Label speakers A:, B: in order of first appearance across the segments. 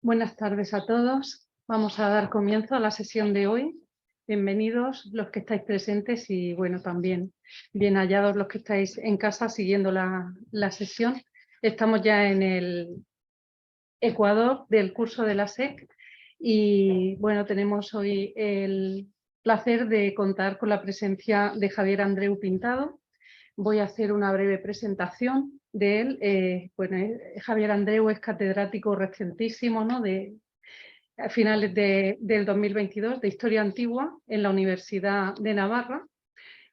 A: Buenas tardes a todos. Vamos a dar comienzo a la sesión de hoy. Bienvenidos los que estáis presentes y bueno, también bien hallados los que estáis en casa siguiendo la sesión. Estamos ya en el Ecuador del curso de la SEC y bueno, tenemos hoy el placer de contar con la presencia de Javier Andreu Pintado. Voy a hacer una breve presentación de él. Javier Andreu es catedrático recientísimo, ¿no?, a finales del 2022 de Historia Antigua en la Universidad de Navarra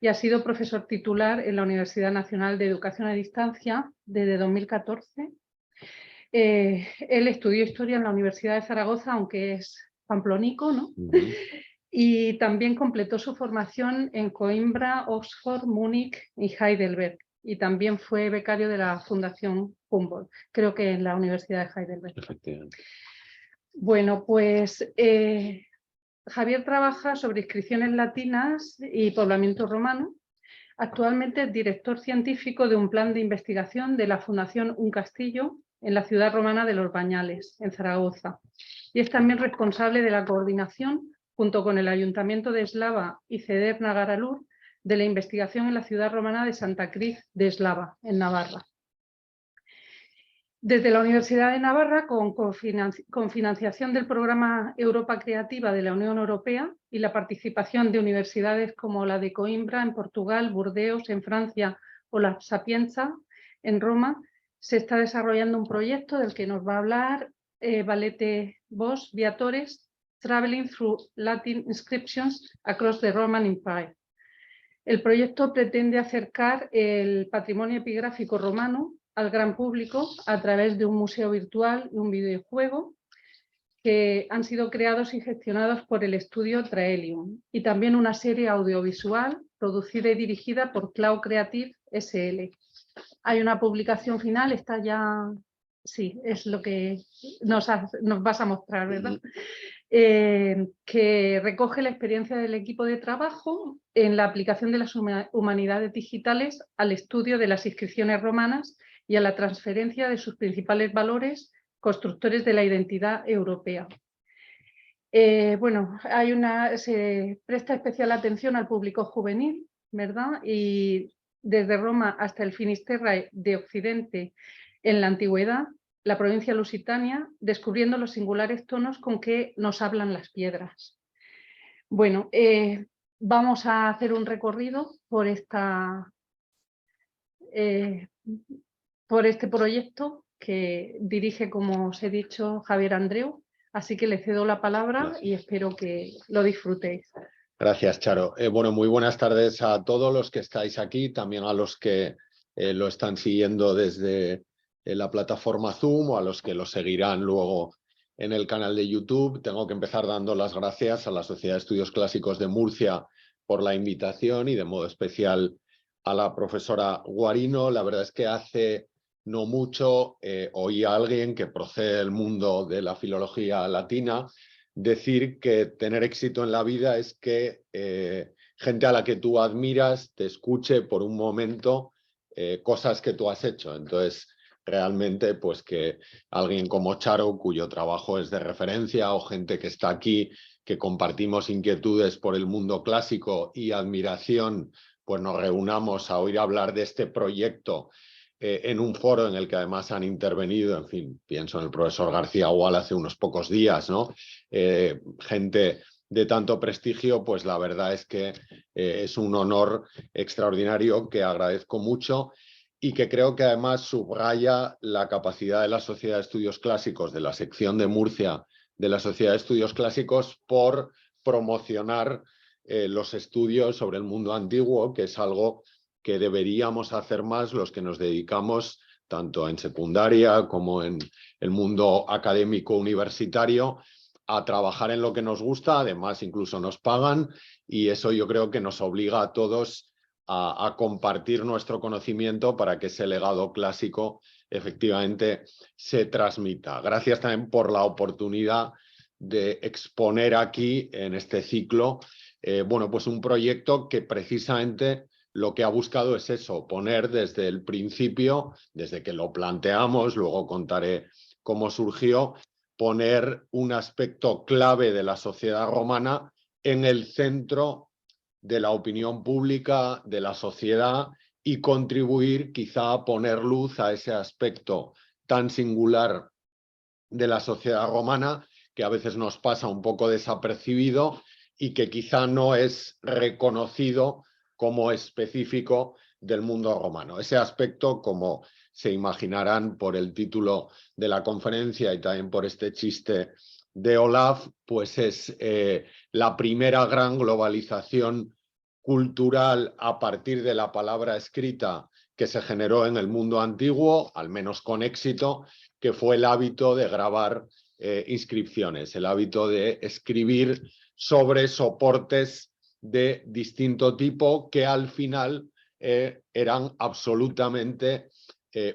A: y ha sido profesor titular en la Universidad Nacional de Educación a Distancia desde 2014. Él estudió Historia en la Universidad de Zaragoza, aunque es pamplónico, ¿no? Y también completó su formación en Coimbra, Oxford, Múnich y Heidelberg. Y también fue becario de la Fundación Humboldt, creo que en la Universidad de Heidelberg.
B: Efectivamente.
A: Bueno, pues Javier trabaja sobre inscripciones latinas y poblamiento romano. Actualmente es director científico de un plan de investigación de la Fundación Un Castillo en la ciudad romana de Los Bañales, en Zaragoza. Y es también responsable de la coordinación, junto con el Ayuntamiento de Eslava y CEDER Nagaralur, de la investigación en la ciudad romana de Santa Cruz de Eslava, en Navarra. Desde la Universidad de Navarra, con financiación del programa Europa Creativa de la Unión Europea y la participación de universidades como la de Coimbra en Portugal, Burdeos en Francia o la Sapienza en Roma, se está desarrollando un proyecto del que nos va a hablar Valete Bosch Viatores, Traveling Through Latin Inscriptions Across the Roman Empire. El proyecto pretende acercar el patrimonio epigráfico romano al gran público a través de un museo virtual y un videojuego que han sido creados y gestionados por el estudio Traelium, y también una serie audiovisual producida y dirigida por Cloud Creative SL. Hay una publicación final, está ya, sí, es lo que nos vas a mostrar, ¿verdad? Que recoge la experiencia del equipo de trabajo en la aplicación de las humanidades digitales al estudio de las inscripciones romanas y a la transferencia de sus principales valores constructores de la identidad europea. Se presta especial atención al público juvenil, ¿verdad? Y desde Roma hasta el Finisterre de Occidente en la antigüedad, la provincia lusitania, descubriendo los singulares tonos con que nos hablan las piedras. Bueno, vamos a hacer un recorrido por este proyecto que dirige, como os he dicho, Javier Andreu. Así que le cedo la palabra. Gracias. Y espero que lo disfrutéis.
B: Gracias, Charo. Muy buenas tardes a todos los que estáis aquí, también a los que lo están siguiendo desde la plataforma Zoom o a los que lo seguirán luego en el canal de YouTube. Tengo que empezar dando las gracias a la Sociedad de Estudios Clásicos de Murcia por la invitación y de modo especial a la profesora Guarino. La verdad es que hace no mucho oí a alguien que procede del mundo de la filología latina decir que tener éxito en la vida es que gente a la que tú admiras te escuche por un momento cosas que tú has hecho. Entonces, realmente, pues que alguien como Charo, cuyo trabajo es de referencia, o gente que está aquí, que compartimos inquietudes por el mundo clásico y admiración, pues nos reunamos a oír hablar de este proyecto en un foro en el que además han intervenido, en fin, pienso en el profesor García Gual hace unos pocos días, ¿no? Gente de tanto prestigio, pues la verdad es que es un honor extraordinario que agradezco mucho y que creo que además subraya la capacidad de la Sociedad de Estudios Clásicos, de la sección de Murcia de la Sociedad de Estudios Clásicos, por promocionar los estudios sobre el mundo antiguo, que es algo que deberíamos hacer más los que nos dedicamos tanto en secundaria como en el mundo académico universitario a trabajar en lo que nos gusta. Además incluso nos pagan, y eso yo creo que nos obliga a todos a compartir nuestro conocimiento para que ese legado clásico efectivamente se transmita. Gracias también por la oportunidad de exponer aquí en este ciclo pues un proyecto que precisamente lo que ha buscado es eso, poner desde el principio, desde que lo planteamos, luego contaré cómo surgió, poner un aspecto clave de la sociedad romana en el centro de la opinión pública, de la sociedad, y contribuir quizá a poner luz a ese aspecto tan singular de la sociedad romana que a veces nos pasa un poco desapercibido y que quizá no es reconocido como específico del mundo romano. Ese aspecto, como se imaginarán por el título de la conferencia y también por este chiste de Olaf, pues es la primera gran globalización cultural a partir de la palabra escrita que se generó en el mundo antiguo, al menos con éxito, que fue el hábito de grabar inscripciones, el hábito de escribir sobre soportes de distinto tipo que al final eran absolutamente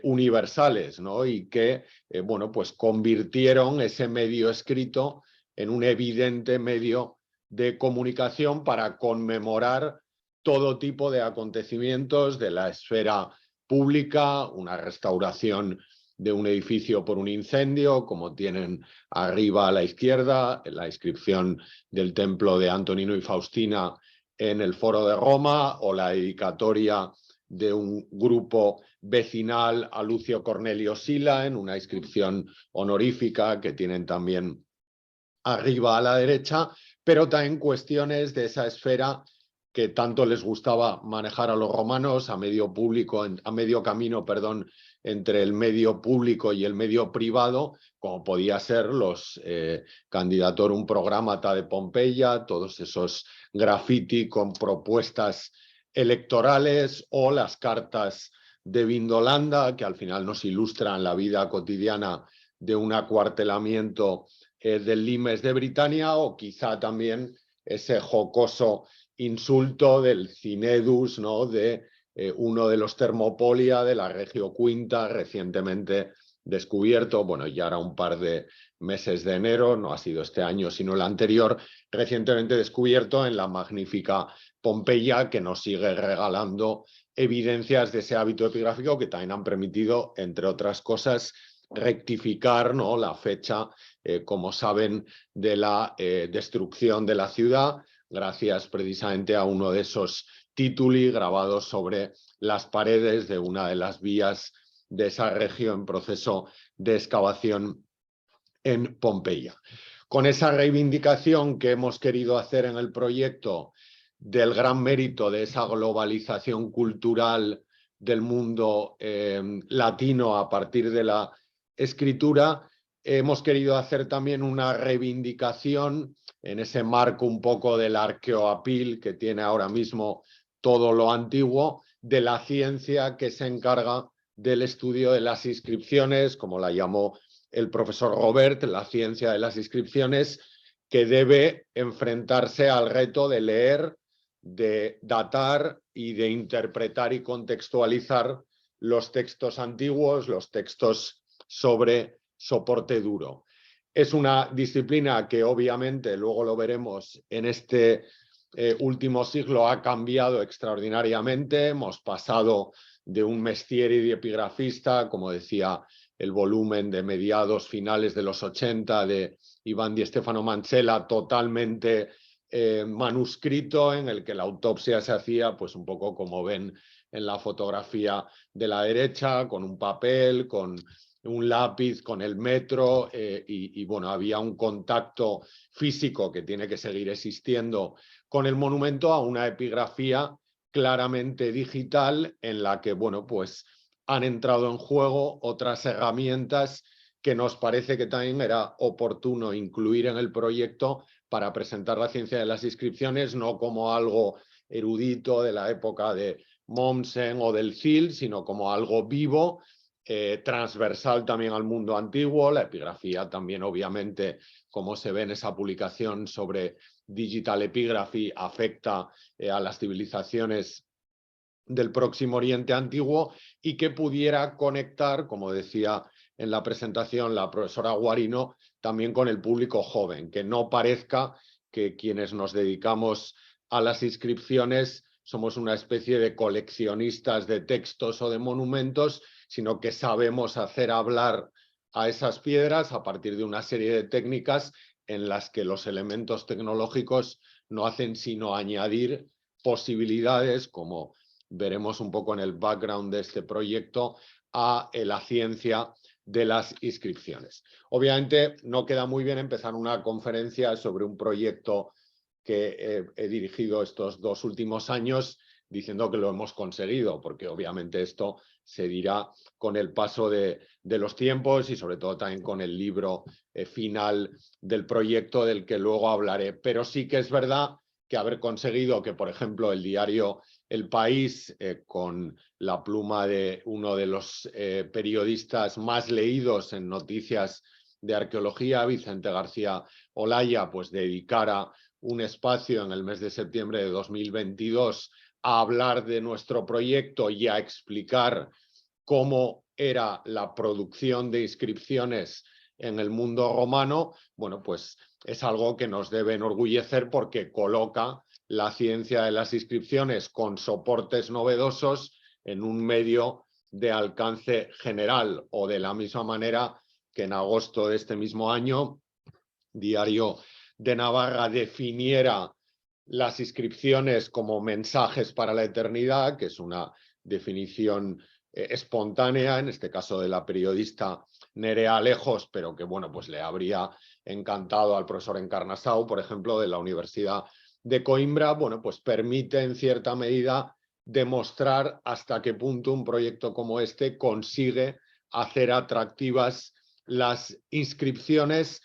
B: universales, ¿no? Y que bueno, pues convirtieron ese medio escrito en un evidente medio de comunicación para conmemorar todo tipo de acontecimientos de la esfera pública, una restauración de un edificio por un incendio, como tienen arriba a la izquierda, la inscripción del templo de Antonino y Faustina en el Foro de Roma, o la dedicatoria de un grupo vecinal a Lucio Cornelio Sila en una inscripción honorífica que tienen también arriba a la derecha, pero también cuestiones de esa esfera que tanto les gustaba manejar a los romanos, a medio camino, perdón, entre el medio público y el medio privado, como podía ser los Candidatorum Programmata de Pompeya, todos esos graffiti con propuestas electorales, o las cartas de Vindolanda, que al final nos ilustran la vida cotidiana de un acuartelamiento del limes de Britania, o quizá también ese jocoso insulto del Cinedus, ¿no? De uno de los Thermopolia de la Regio Quinta, recientemente descubierto, bueno, ya era un par de meses de enero, no ha sido este año sino el anterior, recientemente descubierto en la magnífica Pompeya, que nos sigue regalando evidencias de ese hábito epigráfico que también han permitido, entre otras cosas, rectificar, ¿no?, la fecha, como saben, de la destrucción de la ciudad, gracias precisamente a uno de esos tituli grabados sobre las paredes de una de las vías de esa región en proceso de excavación en Pompeya. Con esa reivindicación que hemos querido hacer en el proyecto del gran mérito de esa globalización cultural del mundo latino a partir de la escritura, hemos querido hacer también una reivindicación en ese marco un poco del arqueoapil que tiene ahora mismo todo lo antiguo, de la ciencia que se encarga del estudio de las inscripciones, como la llamó el profesor Robert, la ciencia de las inscripciones, que debe enfrentarse al reto de leer, de datar y de interpretar y contextualizar los textos antiguos, los textos sobre soporte duro. Es una disciplina que obviamente, luego lo veremos, en este último siglo ha cambiado extraordinariamente. Hemos pasado de un mestieri de epigrafista, como decía el volumen de mediados finales de los 80 de Iván Di Stefano Mancella, totalmente manuscrito, en el que la autopsia se hacía pues un poco como ven en la fotografía de la derecha, con un papel, con un lápiz, con el metro, y bueno, había un contacto físico que tiene que seguir existiendo con el monumento, a una epigrafía claramente digital en la que, bueno, pues han entrado en juego otras herramientas que nos parece que también era oportuno incluir en el proyecto para presentar la ciencia de las inscripciones no como algo erudito de la época de Mommsen o del Cil, sino como algo vivo, transversal también al mundo antiguo. La epigrafía también, obviamente, como se ve en esa publicación sobre Digital Epigraphy, afecta a las civilizaciones del Próximo Oriente Antiguo, y que pudiera conectar, como decía en la presentación la profesora Guarino, también con el público joven, que no parezca que quienes nos dedicamos a las inscripciones somos una especie de coleccionistas de textos o de monumentos, sino que sabemos hacer hablar a esas piedras a partir de una serie de técnicas en las que los elementos tecnológicos no hacen sino añadir posibilidades, como veremos un poco en el background de este proyecto, a la ciencia de las inscripciones. Obviamente no queda muy bien empezar una conferencia sobre un proyecto que he dirigido estos 2 últimos años diciendo que lo hemos conseguido, porque obviamente esto se dirá con el paso de los tiempos y sobre todo también con el libro final del proyecto del que luego hablaré. Pero sí que es verdad que haber conseguido que, por ejemplo, el diario El País, con la pluma de uno de los periodistas más leídos en noticias de arqueología, Vicente García Olaya, pues dedicara un espacio en el mes de septiembre de 2022 a hablar de nuestro proyecto y a explicar cómo era la producción de inscripciones en el mundo romano, bueno, pues es algo que nos debe enorgullecer porque coloca la ciencia de las inscripciones con soportes novedosos en un medio de alcance general, o de la misma manera que en agosto de este mismo año, Diario de Navarra definiera las inscripciones como mensajes para la eternidad, que es una definición espontánea, en este caso de la periodista Nerea Alejos, pero que bueno, pues le habría encantado al profesor Encarnasau, por ejemplo, de la Universidad de Coimbra. Bueno, pues permite en cierta medida demostrar hasta qué punto un proyecto como este consigue hacer atractivas las inscripciones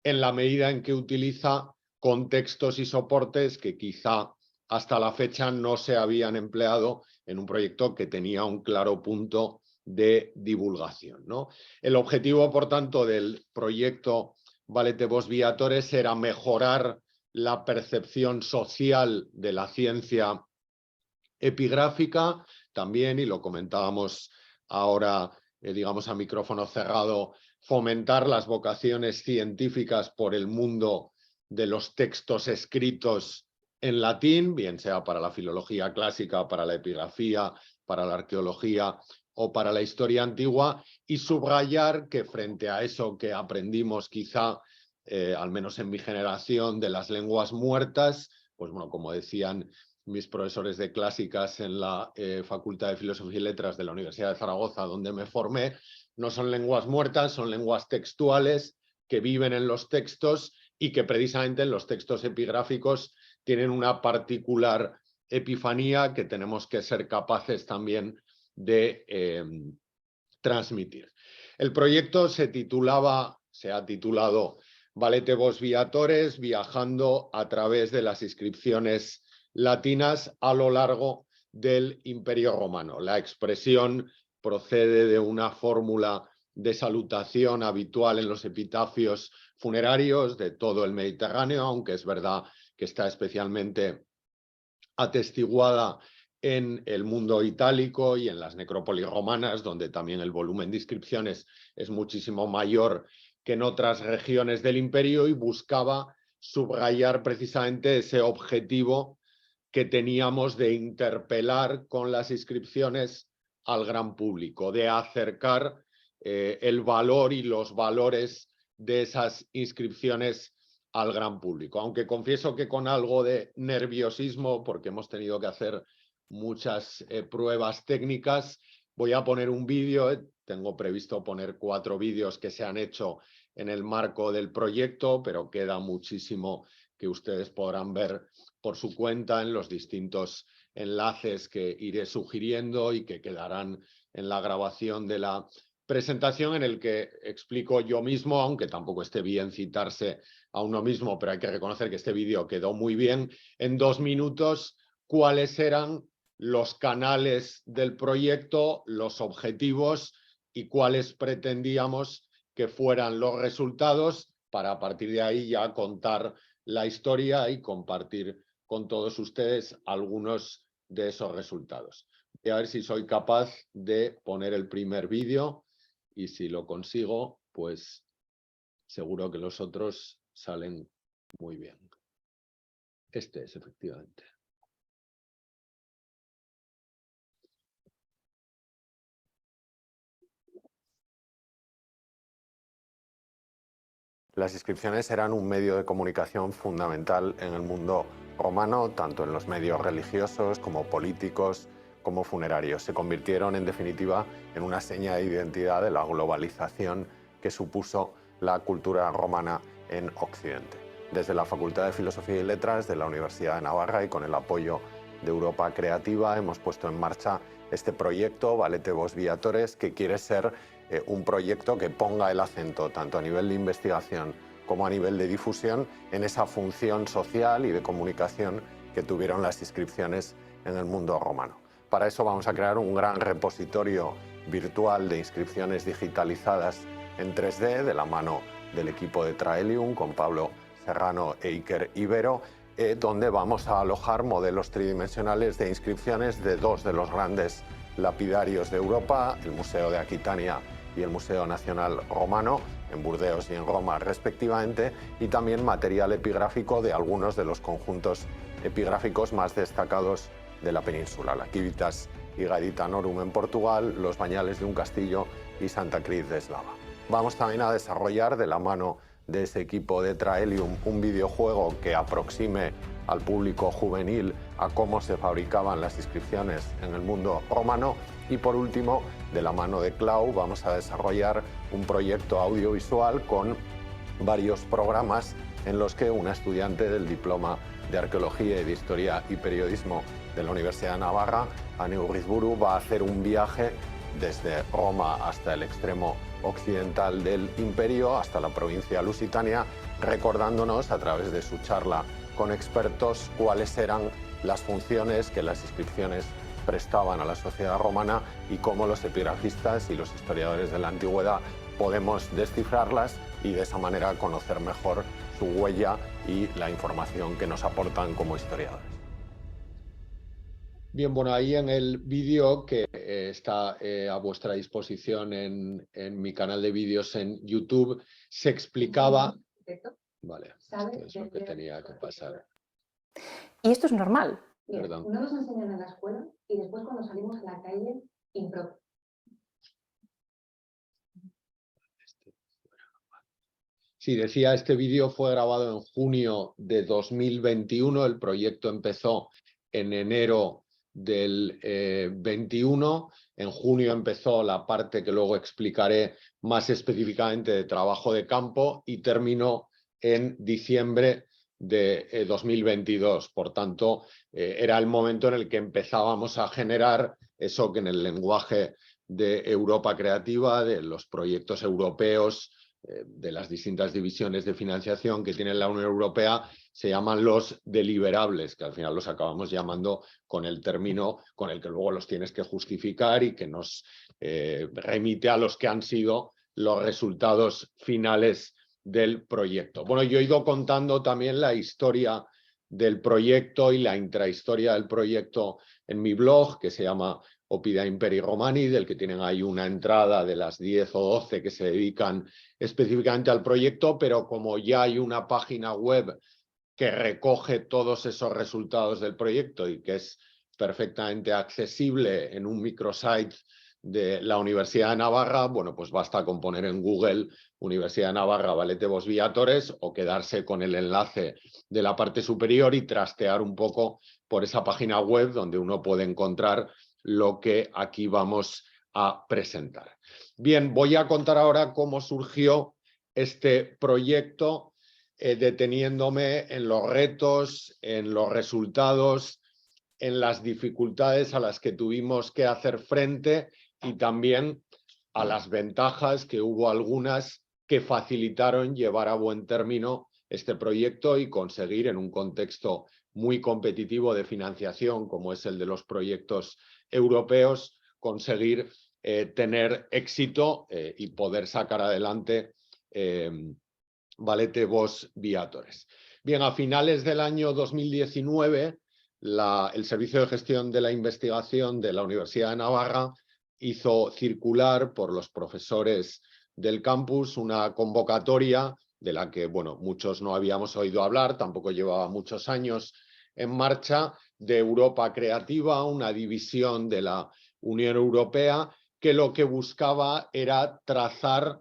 B: en la medida en que utiliza contextos y soportes que quizá hasta la fecha no se habían empleado en un proyecto que tenía un claro punto de divulgación, ¿no? El objetivo, por tanto, del proyecto Valete Vos Viatores era mejorar la percepción social de la ciencia epigráfica también, y lo comentábamos ahora, digamos a micrófono cerrado, fomentar las vocaciones científicas por el mundo de los textos escritos en latín, bien sea para la filología clásica, para la epigrafía, para la arqueología o para la historia antigua, y subrayar que frente a eso que aprendimos quizá, al menos en mi generación, de las lenguas muertas, pues bueno, como decían mis profesores de clásicas en la Facultad de Filosofía y Letras de la Universidad de Zaragoza, donde me formé, no son lenguas muertas, son lenguas textuales que viven en los textos y que precisamente en los textos epigráficos tienen una particular epifanía que tenemos que ser capaces también de transmitir. El proyecto se ha titulado Valete Vos Viatores, viajando a través de las inscripciones latinas a lo largo del Imperio Romano. La expresión procede de una fórmula de salutación habitual en los epitafios funerarios de todo el Mediterráneo, aunque es verdad que está especialmente atestiguada en el mundo itálico y en las necrópolis romanas, donde también el volumen de inscripciones es muchísimo mayor que en otras regiones del imperio, y buscaba subrayar precisamente ese objetivo que teníamos de interpelar con las inscripciones al gran público, de acercar el valor y los valores de esas inscripciones al gran público. Aunque confieso que con algo de nerviosismo, porque hemos tenido que hacer muchas pruebas técnicas, voy a poner un vídeo. Tengo previsto poner 4 vídeos que se han hecho en el marco del proyecto, pero queda muchísimo que ustedes podrán ver por su cuenta en los distintos enlaces que iré sugiriendo y que quedarán en la grabación de la presentación, en el que explico yo mismo, aunque tampoco esté bien citarse a uno mismo, pero hay que reconocer que este vídeo quedó muy bien, en 2 minutos, cuáles eran los canales del proyecto, los objetivos y cuáles pretendíamos que fueran los resultados, para a partir de ahí ya contar la historia y compartir con todos ustedes algunos de esos resultados. Voy a ver si soy capaz de poner el primer vídeo, y si lo consigo, pues seguro que los otros salen muy bien. Este es, efectivamente. las inscripciones eran un medio de comunicación fundamental en el mundo romano, tanto en los medios religiosos como políticos, como funerarios. Se convirtieron, en definitiva, en una seña de identidad de la globalización que supuso la cultura romana en Occidente. Desde la Facultad de Filosofía y Letras de la Universidad de Navarra y con el apoyo de Europa Creativa hemos puesto en marcha este proyecto, Valete vos Viatores, que quiere ser un proyecto que ponga el acento tanto a nivel de investigación como a nivel de difusión en esa función social y de comunicación que tuvieron las inscripciones en el mundo romano. Para eso vamos a crear un gran repositorio virtual de inscripciones digitalizadas en 3D de la mano del equipo de Traelium con Pablo Serrano e Iker Ibero, donde vamos a alojar modelos tridimensionales de inscripciones de dos de los grandes lapidarios de Europa, el Museo de Aquitania y el Museo Nacional Romano, en Burdeos y en Roma respectivamente, y también material epigráfico de algunos de los conjuntos epigráficos más destacados de la península, la Civitas Igaditanorum en Portugal, los Bañales de un Castillo y Santa Cruz de Eslava. Vamos también a desarrollar de la mano de ese equipo de Traelium un videojuego que aproxime al público juvenil a cómo se fabricaban las inscripciones en el mundo romano. Y por último, de la mano de Clau, vamos a desarrollar un proyecto audiovisual con varios programas en los que una estudiante del Diploma de Arqueología y de Historia y Periodismo de la Universidad de Navarra, Ane Urrizburu, va a hacer un viaje desde Roma hasta el extremo occidental del imperio, hasta la provincia lusitania, recordándonos a través de su charla con expertos cuáles eran las funciones que las inscripciones prestaban a la sociedad romana y cómo los epigrafistas y los historiadores de la antigüedad podemos descifrarlas y de esa manera conocer mejor su huella y la información que nos aportan como historiadores. Bien, bueno, ahí en el vídeo que está a vuestra disposición en mi canal de vídeos en YouTube, se explicaba... Vale, esto es lo que tenía que pasar.
C: Y esto es normal.
D: No nos enseñan en la escuela y después cuando salimos a la calle, impro.
B: Sí, decía, este vídeo fue grabado en junio de 2021, el proyecto empezó en enero del 21, en junio empezó la parte que luego explicaré más específicamente de trabajo de campo y terminó en diciembre de 2022. Por tanto, era el momento en el que empezábamos a generar eso que en el lenguaje de Europa Creativa, de los proyectos europeos, de las distintas divisiones de financiación que tiene la Unión Europea, se llaman los deliberables, que al final los acabamos llamando con el término con el que luego los tienes que justificar y que nos remite a los que han sido los resultados finales del proyecto. Bueno, yo he ido contando también la historia del proyecto y la intrahistoria del proyecto en mi blog, que se llama Oppida Imperi Romani, del que tienen ahí una entrada de las 10 o 12 que se dedican específicamente al proyecto, pero como ya hay una página web que recoge todos esos resultados del proyecto y que es perfectamente accesible en un microsite de la Universidad de Navarra, bueno, pues basta con poner en Google Universidad de Navarra Valete vos Viatores o quedarse con el enlace de la parte superior y trastear un poco por esa página web donde uno puede encontrar lo que aquí vamos a presentar. Bien, voy a contar ahora cómo surgió este proyecto, deteniéndome en los retos, en los resultados, en las dificultades a las que tuvimos que hacer frente y también a las ventajas, que hubo algunas que facilitaron llevar a buen término este proyecto y conseguir, en un contexto muy competitivo de financiación como es el de los proyectos europeos, conseguir tener éxito y poder sacar adelante Valete vos Viatores. Bien, a finales del año 2019, el Servicio de Gestión de la Investigación de la Universidad de Navarra hizo circular por los profesores del campus una convocatoria de la que, bueno, muchos no habíamos oído hablar, tampoco llevaba muchos años en marcha, de Europa Creativa, una división de la Unión Europea que lo que buscaba era trazar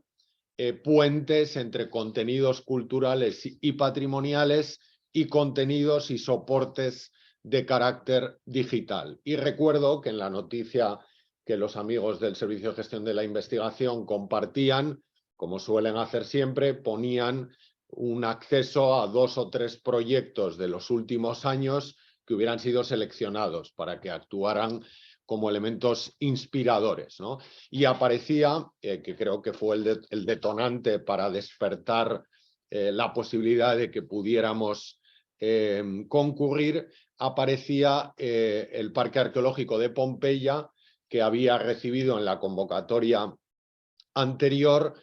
B: puentes entre contenidos culturales y patrimoniales y contenidos y soportes de carácter digital. Y recuerdo que en la noticia que los amigos del Servicio de Gestión de la Investigación compartían, como suelen hacer siempre, ponían un acceso a 2 o 3 proyectos de los últimos años que hubieran sido seleccionados para que actuaran como elementos inspiradores, ¿no? Y aparecía, que creo que fue el detonante para despertar la posibilidad de que pudiéramos concurrir, aparecía el Parque Arqueológico de Pompeya, que había recibido en la convocatoria anterior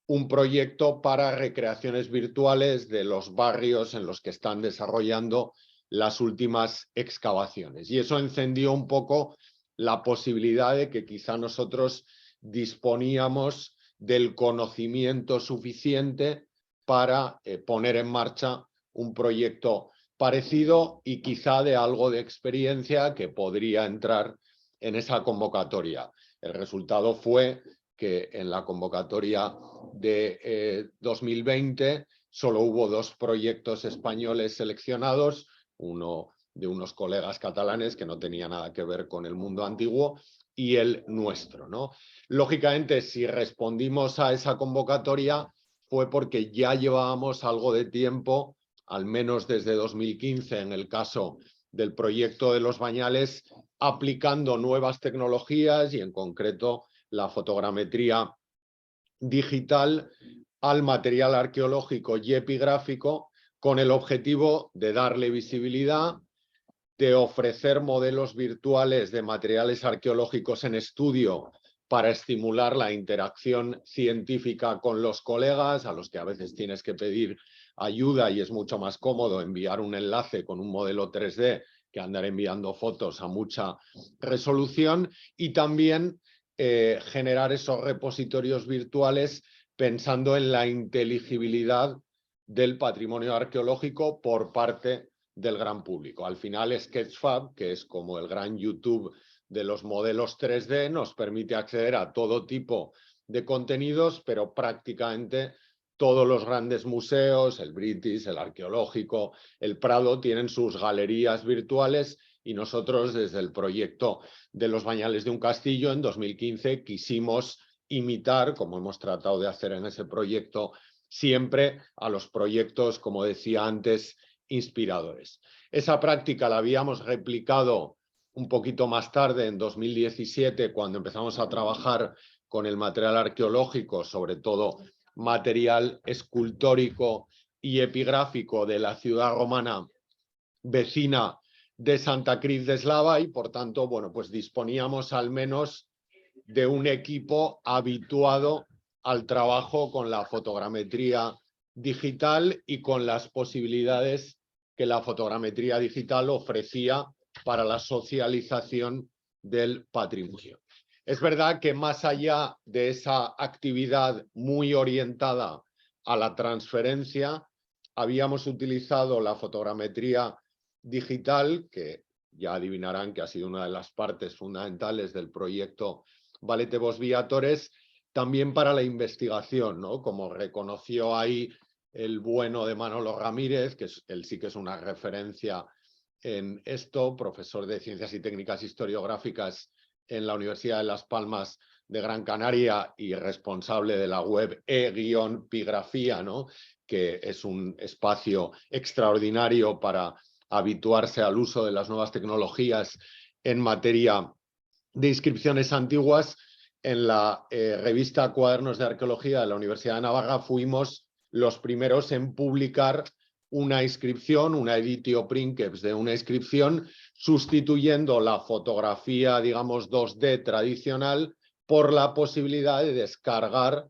B: un proyecto para recreaciones virtuales de los barrios en los que están desarrollando las últimas excavaciones. Y eso encendió un poco la posibilidad de que quizá nosotros disponíamos del conocimiento suficiente para poner en marcha un proyecto parecido y quizá de algo de experiencia que podría entrar en esa convocatoria. El resultado fue que en la convocatoria de 2020 solo hubo 2 proyectos españoles seleccionados, uno de unos colegas catalanes que no tenía nada que ver con el mundo antiguo y el nuestro, ¿no? Lógicamente, si respondimos a esa convocatoria fue porque ya llevábamos algo de tiempo, al menos desde 2015 en el caso del proyecto de los bañales, aplicando nuevas tecnologías y en concreto la fotogrametría digital al material arqueológico y epigráfico con el objetivo de darle visibilidad, de ofrecer modelos virtuales de materiales arqueológicos en estudio para estimular la interacción científica con los colegas, a los que a veces tienes que pedir ayuda y es mucho más cómodo enviar un enlace con un modelo 3D que andar enviando fotos a mucha resolución, y también generar esos repositorios virtuales pensando en la inteligibilidad del patrimonio arqueológico por parte del gran público. Al final, Sketchfab, que es como el gran YouTube de los modelos 3D, nos permite acceder a todo tipo de contenidos, pero prácticamente todos los grandes museos, el British, el Arqueológico, el Prado, tienen sus galerías virtuales y nosotros desde el proyecto de los bañales de un castillo en 2015 quisimos imitar, como hemos tratado de hacer en ese proyecto, siempre a los proyectos, como decía antes, inspiradores. Esa práctica la habíamos replicado un poquito más tarde, en 2017, cuando empezamos a trabajar con el material arqueológico, sobre todo material escultórico y epigráfico de la ciudad romana vecina de Santa Cruz de Eslava, y por tanto, bueno, pues disponíamos al menos de un equipo habituado al trabajo con la fotogrametría digital y con las posibilidades que la fotogrametría digital ofrecía para la socialización del patrimonio. Es verdad que más allá de esa actividad muy orientada a la transferencia, habíamos utilizado la fotogrametría digital, que ya adivinarán que ha sido una de las partes fundamentales del proyecto Valete Vos Viatores, también para la investigación, ¿no? Como reconoció ahí el bueno de Manolo Ramírez, que él sí que es una referencia en esto, profesor de Ciencias y Técnicas Historiográficas en la Universidad de Las Palmas de Gran Canaria y responsable de la web e-pigrafía, ¿no? Que es un espacio extraordinario para habituarse al uso de las nuevas tecnologías en materia de inscripciones antiguas. En la revista Cuadernos de Arqueología de la Universidad de Navarra fuimos los primeros en publicar una inscripción, una editio princeps de una inscripción, sustituyendo la fotografía, digamos, 2D tradicional por la posibilidad de descargar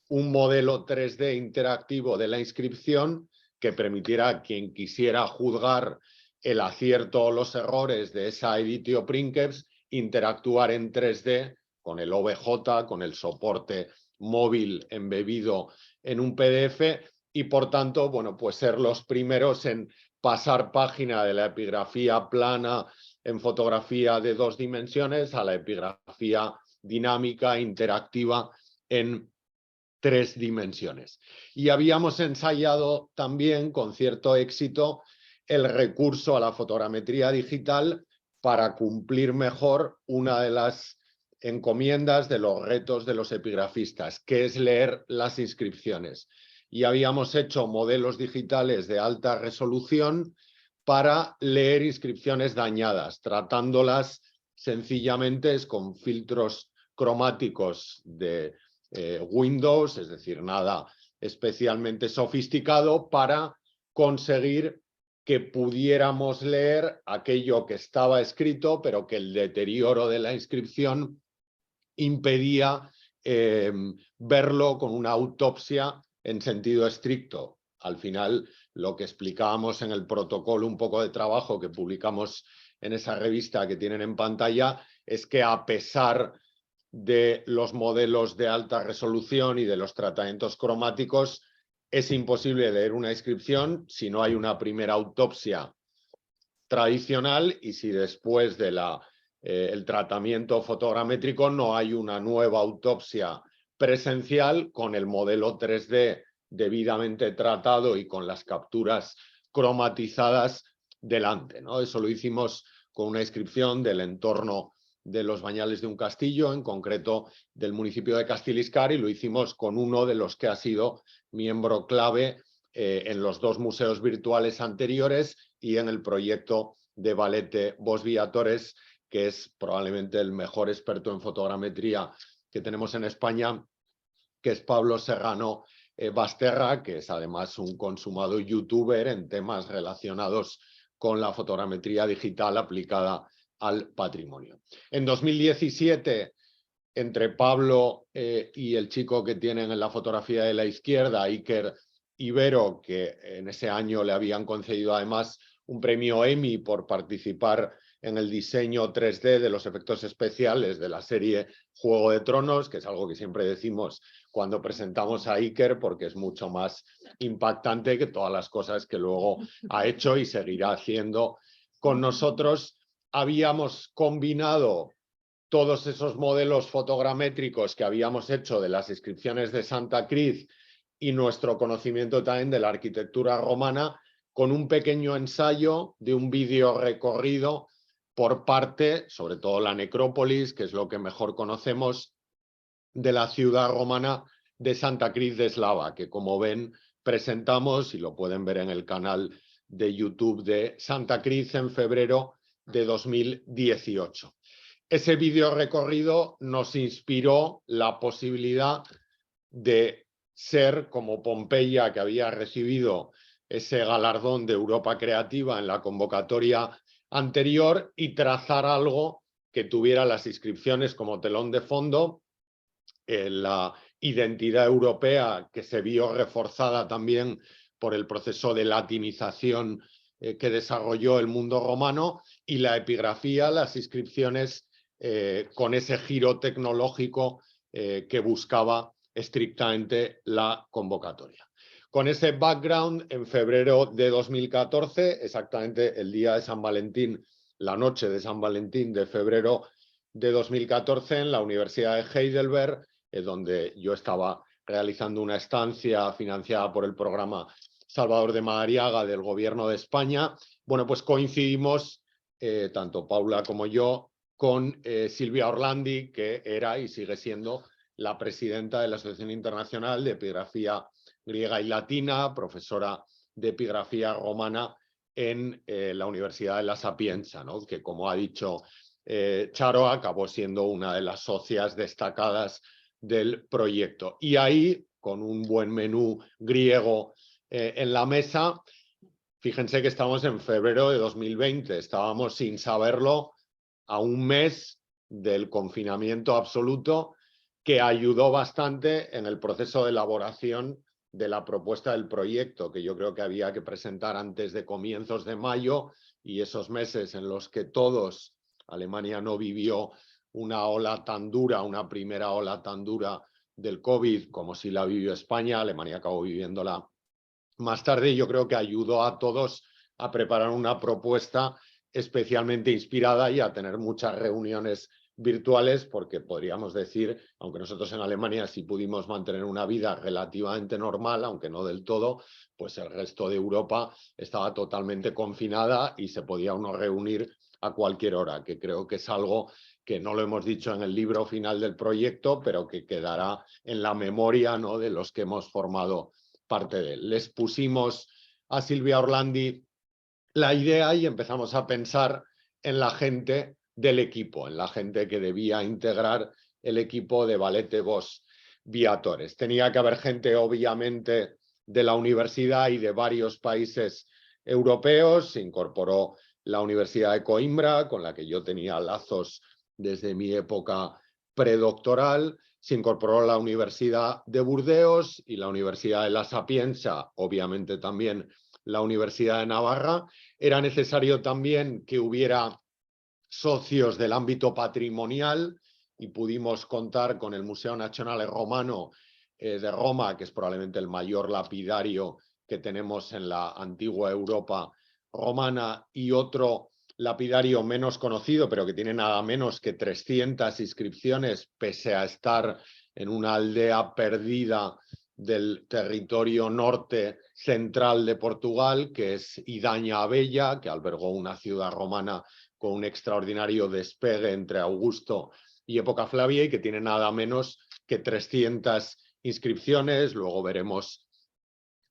B: un modelo 3D interactivo de la inscripción que permitiera a quien quisiera juzgar el acierto o los errores de esa editio princeps interactuar en 3D con el OBJ, con el soporte móvil embebido en un PDF y, por tanto, bueno, pues ser los primeros en pasar página de la epigrafía plana en fotografía de 2 dimensiones a la epigrafía dinámica, interactiva en 3 dimensiones. Y habíamos ensayado también con cierto éxito el recurso a la fotogrametría digital para cumplir mejor una de las encomiendas de los retos de los epigrafistas, que es leer las inscripciones. Y habíamos hecho modelos digitales de alta resolución para leer inscripciones dañadas, tratándolas sencillamente con filtros cromáticos de Windows, es decir, nada especialmente sofisticado, para conseguir que pudiéramos leer aquello que estaba escrito, pero que el deterioro de la inscripción impedía verlo con una autopsia en sentido estricto. Al final, lo que explicábamos en el protocolo, un poco de trabajo que publicamos en esa revista que tienen en pantalla, es que a pesar de los modelos de alta resolución y de los tratamientos cromáticos, es imposible leer una inscripción si no hay una primera autopsia tradicional y si después de el tratamiento fotogramétrico no hay una nueva autopsia presencial con el modelo 3D debidamente tratado y con las capturas cromatizadas delante, ¿no? Eso lo hicimos con una inscripción del entorno de los Bañales de un Castillo, en concreto del municipio de Castiliscar, y lo hicimos con uno de los que ha sido miembro clave en los 2 museos virtuales anteriores y en el proyecto de Valete Bosch Viatores, que es probablemente el mejor experto en fotogrametría que tenemos en España, que es Pablo Serrano Basterra, que es además un consumado youtuber en temas relacionados con la fotogrametría digital aplicada al patrimonio. En 2017, entre Pablo y el chico que tienen en la fotografía de la izquierda, Iker Ibero, que en ese año le habían concedido además un premio Emmy por participar en el diseño 3D de los efectos especiales de la serie Juego de Tronos, que es algo que siempre decimos cuando presentamos a Iker, porque es mucho más impactante que todas las cosas que luego ha hecho y seguirá haciendo con nosotros. Habíamos combinado todos esos modelos fotogramétricos que habíamos hecho de las inscripciones de Santa Cruz y nuestro conocimiento también de la arquitectura romana con un pequeño ensayo de un vídeo recorrido por parte, sobre todo la necrópolis, que es lo que mejor conocemos, de la ciudad romana de Santa Cruz de Eslava, que como ven presentamos y lo pueden ver en el canal de YouTube de Santa Cruz en febrero de 2018. Ese vídeo recorrido nos inspiró la posibilidad de ser como Pompeya, que había recibido ese galardón de Europa Creativa en la convocatoria anterior, y trazar algo que tuviera las inscripciones como telón de fondo, la identidad europea que se vio reforzada también por el proceso de latinización que desarrolló el mundo romano, y la epigrafía, las inscripciones con ese giro tecnológico que buscaba estrictamente la convocatoria. Con ese background, en febrero de 2014, exactamente el día de San Valentín, la noche de San Valentín de febrero de 2014, en la Universidad de Heidelberg, donde yo estaba realizando una estancia financiada por el programa Salvador de Madariaga del Gobierno de España, bueno, pues coincidimos, tanto Paula como yo, con Silvia Orlandi, que era y sigue siendo la presidenta de la Asociación Internacional de Epigrafía Griega y Latina, profesora de epigrafía romana en la Universidad de La Sapienza, ¿no? Que, como ha dicho Charo, acabó siendo una de las socias destacadas del proyecto. Y ahí, con un buen menú griego en la mesa, fíjense que estamos en febrero de 2020, estábamos sin saberlo a un mes del confinamiento absoluto, que ayudó bastante en el proceso de elaboración de la propuesta del proyecto, que yo creo que había que presentar antes de comienzos de mayo, y esos meses en los que todos, Alemania no vivió una ola tan dura, una primera ola tan dura del COVID como si la vivió España, Alemania acabó viviéndola más tarde, y yo creo que ayudó a todos a preparar una propuesta especialmente inspirada y a tener muchas reuniones virtuales, porque podríamos decir, aunque nosotros en Alemania sí pudimos mantener una vida relativamente normal, aunque no del todo, pues el resto de Europa estaba totalmente confinada y se podía uno reunir a cualquier hora, que creo que es algo que no lo hemos dicho en el libro final del proyecto, pero que quedará en la memoria, ¿no?, de los que hemos formado parte de él. Les pusimos a Silvia Orlandi la idea y empezamos a pensar en la gente del equipo, en la gente que debía integrar el equipo de Valete Vos Viatores. Tenía que haber gente, obviamente, de la universidad y de varios países europeos. Se incorporó la Universidad de Coimbra, con la que yo tenía lazos desde mi época predoctoral. Se incorporó la Universidad de Burdeos y la Universidad de La Sapienza, obviamente también la Universidad de Navarra. Era necesario también que hubiera socios del ámbito patrimonial y pudimos contar con el Museo Nazionale Romano de Roma, que es probablemente el mayor lapidario que tenemos en la antigua Europa romana, y otro lapidario menos conocido, pero que tiene nada menos que 300 inscripciones, pese a estar en una aldea perdida del territorio norte central de Portugal, que es Idaña Abella, que albergó una ciudad romana con un extraordinario despegue entre Augusto y época Flavia y que tiene nada menos que 300 inscripciones. Luego veremos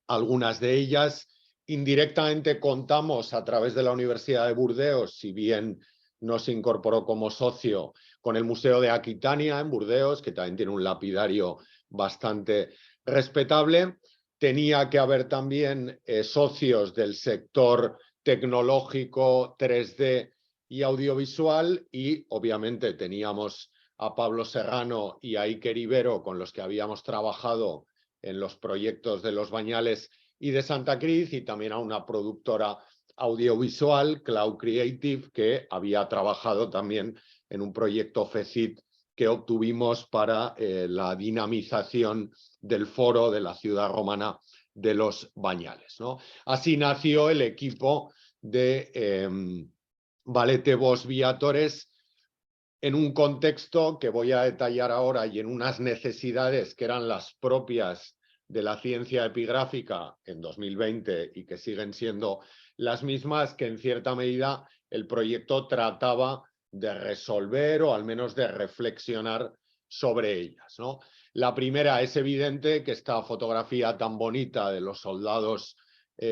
B: algunas de ellas. Indirectamente contamos a través de la Universidad de Burdeos, si bien no se incorporó como socio, con el Museo de Aquitania en Burdeos, que también tiene un lapidario bastante respetable. Tenía que haber también socios del sector tecnológico, 3D y audiovisual, y obviamente teníamos a Pablo Serrano y a Iker Ibero, con los que habíamos trabajado en los proyectos de Los Bañales y de Santa Cruz, y también a una productora audiovisual, Cloud Creative, que había trabajado también en un proyecto FECIT que obtuvimos para la dinamización del foro de la ciudad romana de Los Bañales, ¿no? Así nació el equipo de Valete Vos Viatores, en un contexto que voy a detallar ahora y en unas necesidades que eran las propias de la ciencia epigráfica en 2020 y que siguen siendo las mismas, que en cierta medida el proyecto trataba de resolver o al menos de reflexionar sobre ellas, ¿no? La primera, es evidente que esta fotografía tan bonita de los soldados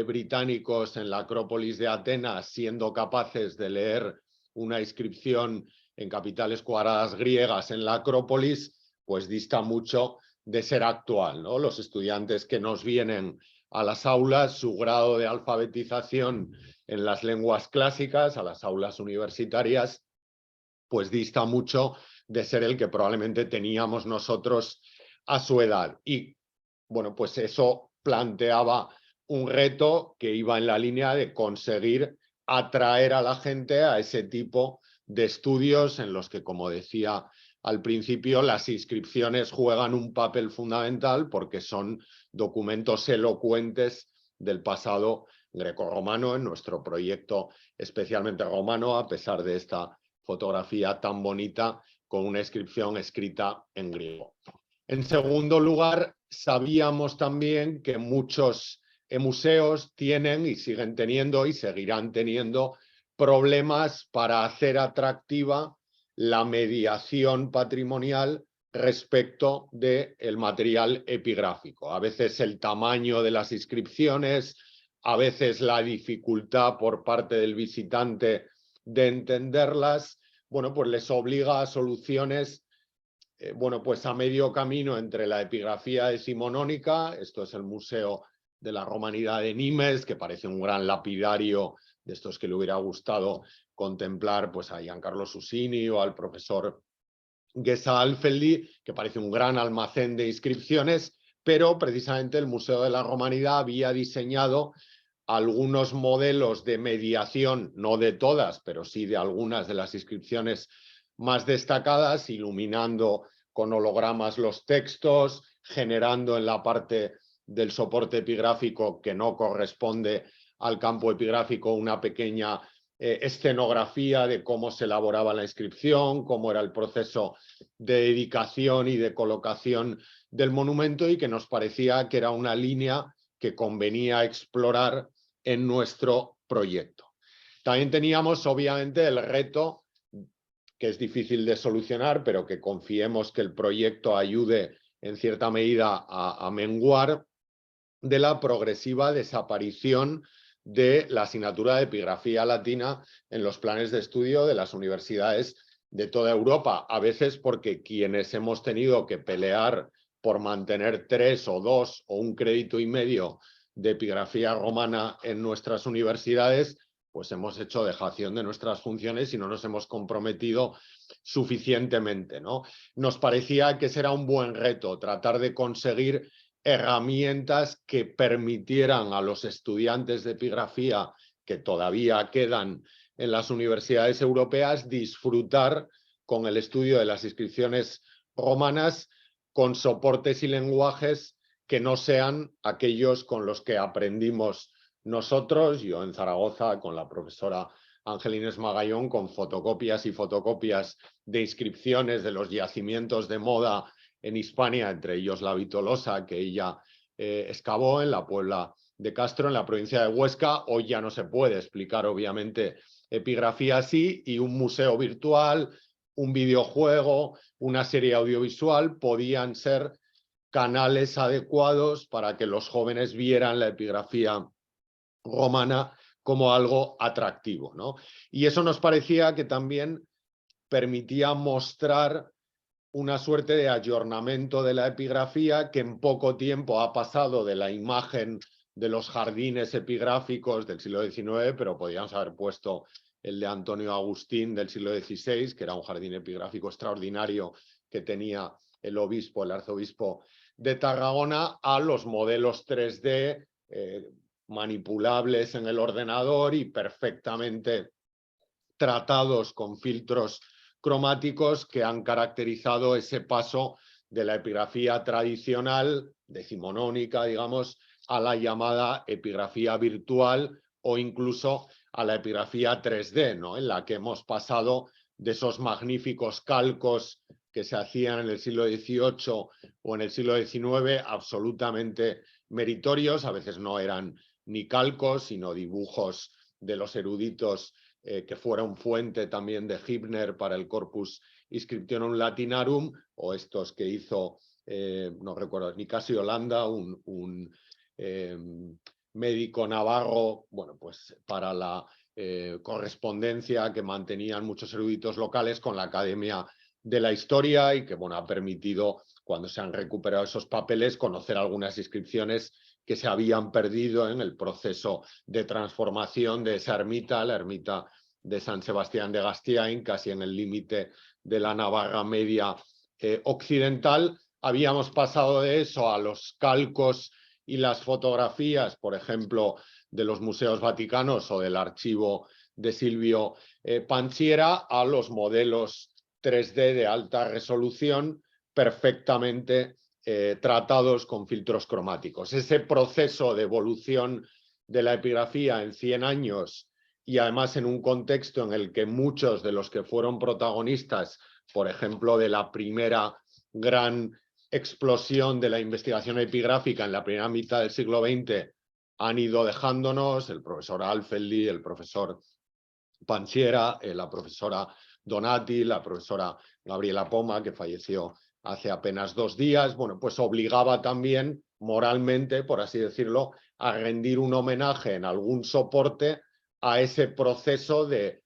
B: británicos en la Acrópolis de Atenas siendo capaces de leer una inscripción en capitales cuadradas griegas en la Acrópolis, pues dista mucho de ser actual, ¿no? Los estudiantes que nos vienen a las aulas, su grado de alfabetización en las lenguas clásicas, a las aulas universitarias, pues dista mucho de ser el que probablemente teníamos nosotros a su edad. Y bueno, pues eso planteaba un reto que iba en la línea de conseguir atraer a la gente a ese tipo de estudios en los que, como decía al principio, las inscripciones juegan un papel fundamental porque son documentos elocuentes del pasado grecorromano, en nuestro proyecto especialmente romano, a pesar de esta fotografía tan bonita con una inscripción escrita en griego. En segundo lugar, sabíamos también que muchos museos tienen y siguen teniendo y seguirán teniendo problemas para hacer atractiva la mediación patrimonial respecto del material epigráfico. A veces el tamaño de las inscripciones, a veces la dificultad por parte del visitante de entenderlas, bueno, pues les obliga a soluciones bueno, pues a medio camino entre la epigrafía decimonónica. Esto es el Museo de la Romanidad de Nimes, que parece un gran lapidario de estos que le hubiera gustado contemplar pues a Giancarlo Susini o al profesor Gesa Alfeldi, que parece un gran almacén de inscripciones, pero precisamente el Museo de la Romanidad había diseñado algunos modelos de mediación, no de todas, pero sí de algunas de las inscripciones más destacadas, iluminando con hologramas los textos, generando en la parte del soporte epigráfico que no corresponde al campo epigráfico una pequeña escenografía de cómo se elaboraba la inscripción, cómo era el proceso de dedicación y de colocación del monumento, y que nos parecía que era una línea que convenía explorar en nuestro proyecto. También teníamos, obviamente, el reto, que es difícil de solucionar, pero que confiemos que el proyecto ayude en cierta medida a menguar, de la progresiva desaparición de la asignatura de epigrafía latina en los planes de estudio de las universidades de toda Europa. A veces porque quienes hemos tenido que pelear por mantener 3 o 2 o 1,5 créditos de epigrafía romana en nuestras universidades, pues hemos hecho dejación de nuestras funciones y no nos hemos comprometido suficientemente, ¿no? Nos parecía que ese era un buen reto, tratar de conseguir herramientas que permitieran a los estudiantes de epigrafía que todavía quedan en las universidades europeas disfrutar con el estudio de las inscripciones romanas con soportes y lenguajes que no sean aquellos con los que aprendimos nosotros, yo en Zaragoza con la profesora Angelines Magallón, con fotocopias y fotocopias de inscripciones de los yacimientos de moda en Hispania, entre ellos la Vitolosa, que ella excavó en la Puebla de Castro, en la provincia de Huesca. Hoy ya no se puede explicar, obviamente, epigrafía así, y un museo virtual, un videojuego, una serie audiovisual podían ser canales adecuados para que los jóvenes vieran la epigrafía romana como algo atractivo, ¿no? Y eso nos parecía que también permitía mostrar una suerte de ayornamiento de la epigrafía, que en poco tiempo ha pasado de la imagen de los jardines epigráficos del siglo XIX, pero podríamos haber puesto el de Antonio Agustín del siglo XVI, que era un jardín epigráfico extraordinario que tenía el arzobispo de Tarragona, a los modelos 3D manipulables en el ordenador y perfectamente tratados con filtros cromáticos que han caracterizado ese paso de la epigrafía tradicional, decimonónica, digamos, a la llamada epigrafía virtual o incluso a la epigrafía 3D, ¿no? En la que hemos pasado de esos magníficos calcos que se hacían en el siglo XVIII o en el siglo XIX, absolutamente meritorios. A veces no eran ni calcos, sino dibujos de los eruditos que fueron fuente también de Hibner para el Corpus Inscriptionum Latinarum, o estos que hizo, no recuerdo, Nicasio Holanda, un médico navarro, bueno, pues para la correspondencia que mantenían muchos eruditos locales con la Academia de la Historia, y que, bueno, ha permitido, cuando se han recuperado esos papeles, conocer algunas inscripciones que se habían perdido en el proceso de transformación de esa ermita, la ermita de San Sebastián de Gastiain, casi en el límite de la Navarra media occidental. Habíamos pasado de eso a los calcos y las fotografías, por ejemplo, de los museos vaticanos o del archivo de Silvio Panciera, a los modelos 3D de alta resolución perfectamente tratados con filtros cromáticos. Ese proceso de evolución de la epigrafía en 100 años, y además en un contexto en el que muchos de los que fueron protagonistas, por ejemplo, de la primera gran explosión de la investigación epigráfica en la primera mitad del siglo XX, han ido dejándonos, el profesor Alfeldi, el profesor Panciera, la profesora Donati, la profesora Gabriela Poma, que falleció hace apenas 2 días, bueno, pues obligaba también moralmente, por así decirlo, a rendir un homenaje en algún soporte a ese proceso de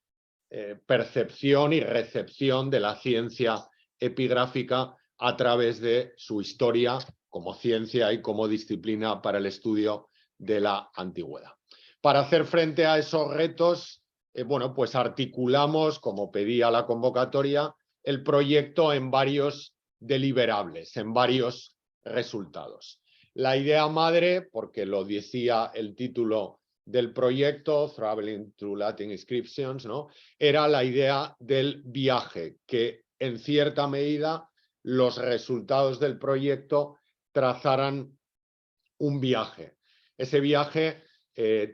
B: percepción y recepción de la ciencia epigráfica a través de su historia como ciencia y como disciplina para el estudio de la antigüedad. Para hacer frente a esos retos, bueno, pues articulamos, como pedía la convocatoria, el proyecto en varios deliberables, en varios resultados. La idea madre, porque lo decía el título del proyecto, Traveling Through Latin Inscriptions, ¿no?, era la idea del viaje, que en cierta medida los resultados del proyecto trazaran un viaje. Ese viaje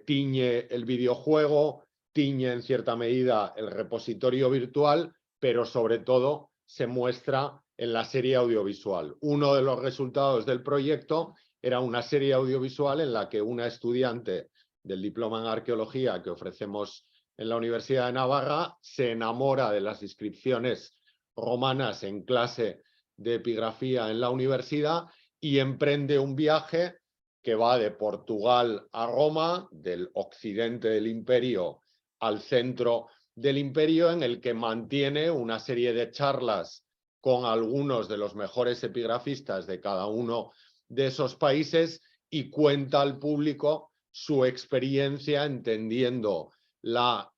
B: tiñe el videojuego, tiñe en cierta medida el repositorio virtual, pero sobre todo se muestra en la serie audiovisual. Uno de los resultados del proyecto era una serie audiovisual en la que una estudiante del diploma en arqueología que ofrecemos en la Universidad de Navarra se enamora de las inscripciones romanas en clase de epigrafía en la universidad y emprende un viaje que va de Portugal a Roma, del occidente del imperio al centro del imperio, en el que mantiene una serie de charlas con algunos de los mejores epigrafistas de cada uno de esos países y cuenta al público su experiencia entendiendo la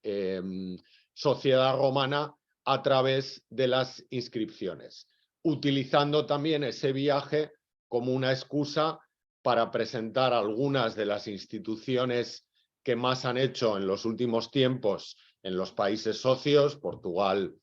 B: sociedad romana a través de las inscripciones, utilizando también ese viaje como una excusa para presentar algunas de las instituciones que más han hecho en los últimos tiempos en los países socios, Portugal,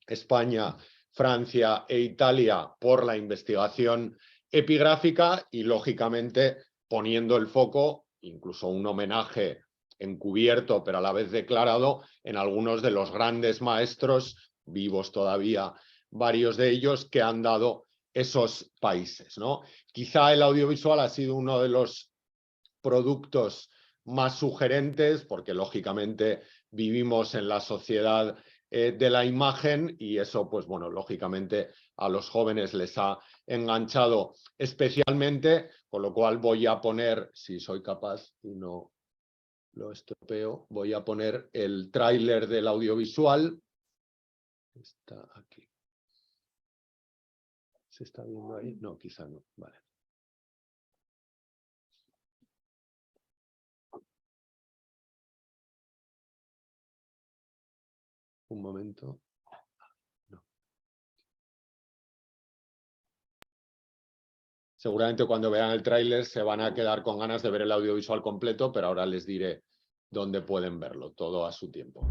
B: España, Francia e Italia, por la investigación epigráfica y, lógicamente, poniendo el foco, incluso un homenaje encubierto pero a la vez declarado, en algunos de los grandes maestros, vivos todavía varios de ellos, que han dado esos países, ¿no? Quizá el audiovisual ha sido uno de los productos más sugerentes, porque lógicamente vivimos en la sociedad de la imagen y eso, pues bueno, lógicamente a los jóvenes les ha enganchado especialmente, con lo cual voy a poner, si soy capaz y no lo estropeo, voy a poner el tráiler del audiovisual. Está aquí. ¿Se está viendo ahí? No, quizá no. Vale. Un momento. No. Seguramente cuando vean el tráiler se van a quedar con ganas de ver el audiovisual completo, pero ahora les diré dónde pueden verlo, todo a su tiempo.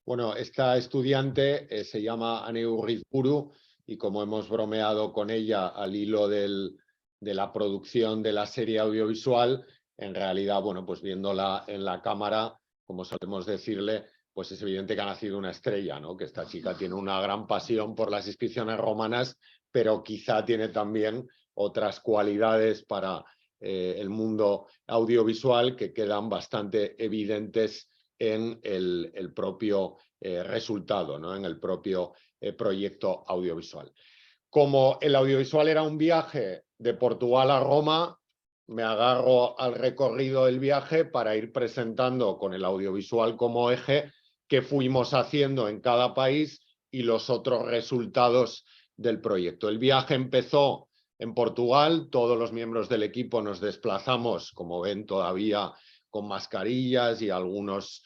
B: Bueno, esta estudiante se llama Aneu Rizburu y como hemos bromeado con ella al hilo de la producción de la serie audiovisual, en realidad, bueno, pues viéndola en la cámara, como solemos decirle, pues es evidente que ha nacido una estrella, ¿no? Que esta chica tiene una gran pasión por las inscripciones romanas, pero quizá tiene también otras cualidades para el mundo audiovisual que quedan bastante evidentes en el propio resultado, ¿no? En el propio proyecto audiovisual. Como el audiovisual era un viaje de Portugal a Roma, me agarro al recorrido del viaje para ir presentando con el audiovisual como eje qué fuimos haciendo en cada país y los otros resultados del proyecto. El viaje empezó en Portugal, todos los miembros del equipo nos desplazamos, como ven, todavía con mascarillas y algunos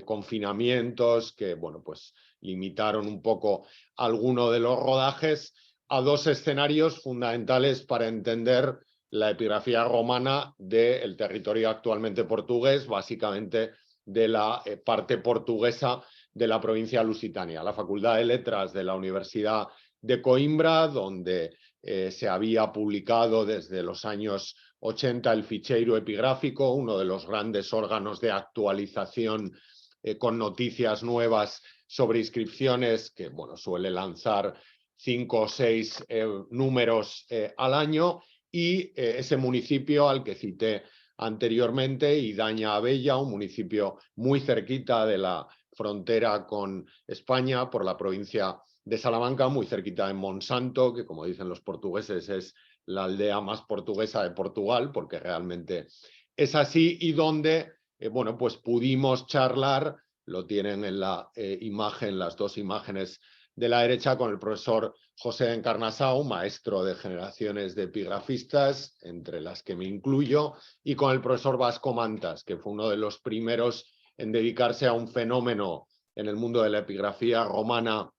B: confinamientos que, bueno, pues limitaron un poco alguno de los rodajes a dos escenarios fundamentales para entender la epigrafía romana del territorio actualmente portugués, básicamente de la parte portuguesa de la provincia lusitania, la Facultad de Letras de la Universidad de Coimbra, donde se había publicado desde los años 80 el Ficheiro Epigráfico, uno de los grandes órganos de actualización con noticias nuevas sobre inscripciones que, bueno, suele lanzar 5 o 6 números al año, y ese municipio al que cité anteriormente, Idaña Abella, un municipio muy cerquita de la frontera con España por la provincia de Salamanca, muy cerquita de Monsanto, que como dicen los portugueses es la aldea más portuguesa de Portugal, porque realmente es así, y donde bueno, pues pudimos charlar, lo tienen en la imagen, las dos imágenes de la derecha, con el profesor José Encarnasau, maestro de generaciones de epigrafistas, entre las que me incluyo, y con el profesor Vasco Mantas, que fue uno de los primeros en dedicarse a un fenómeno en el mundo de la epigrafía romana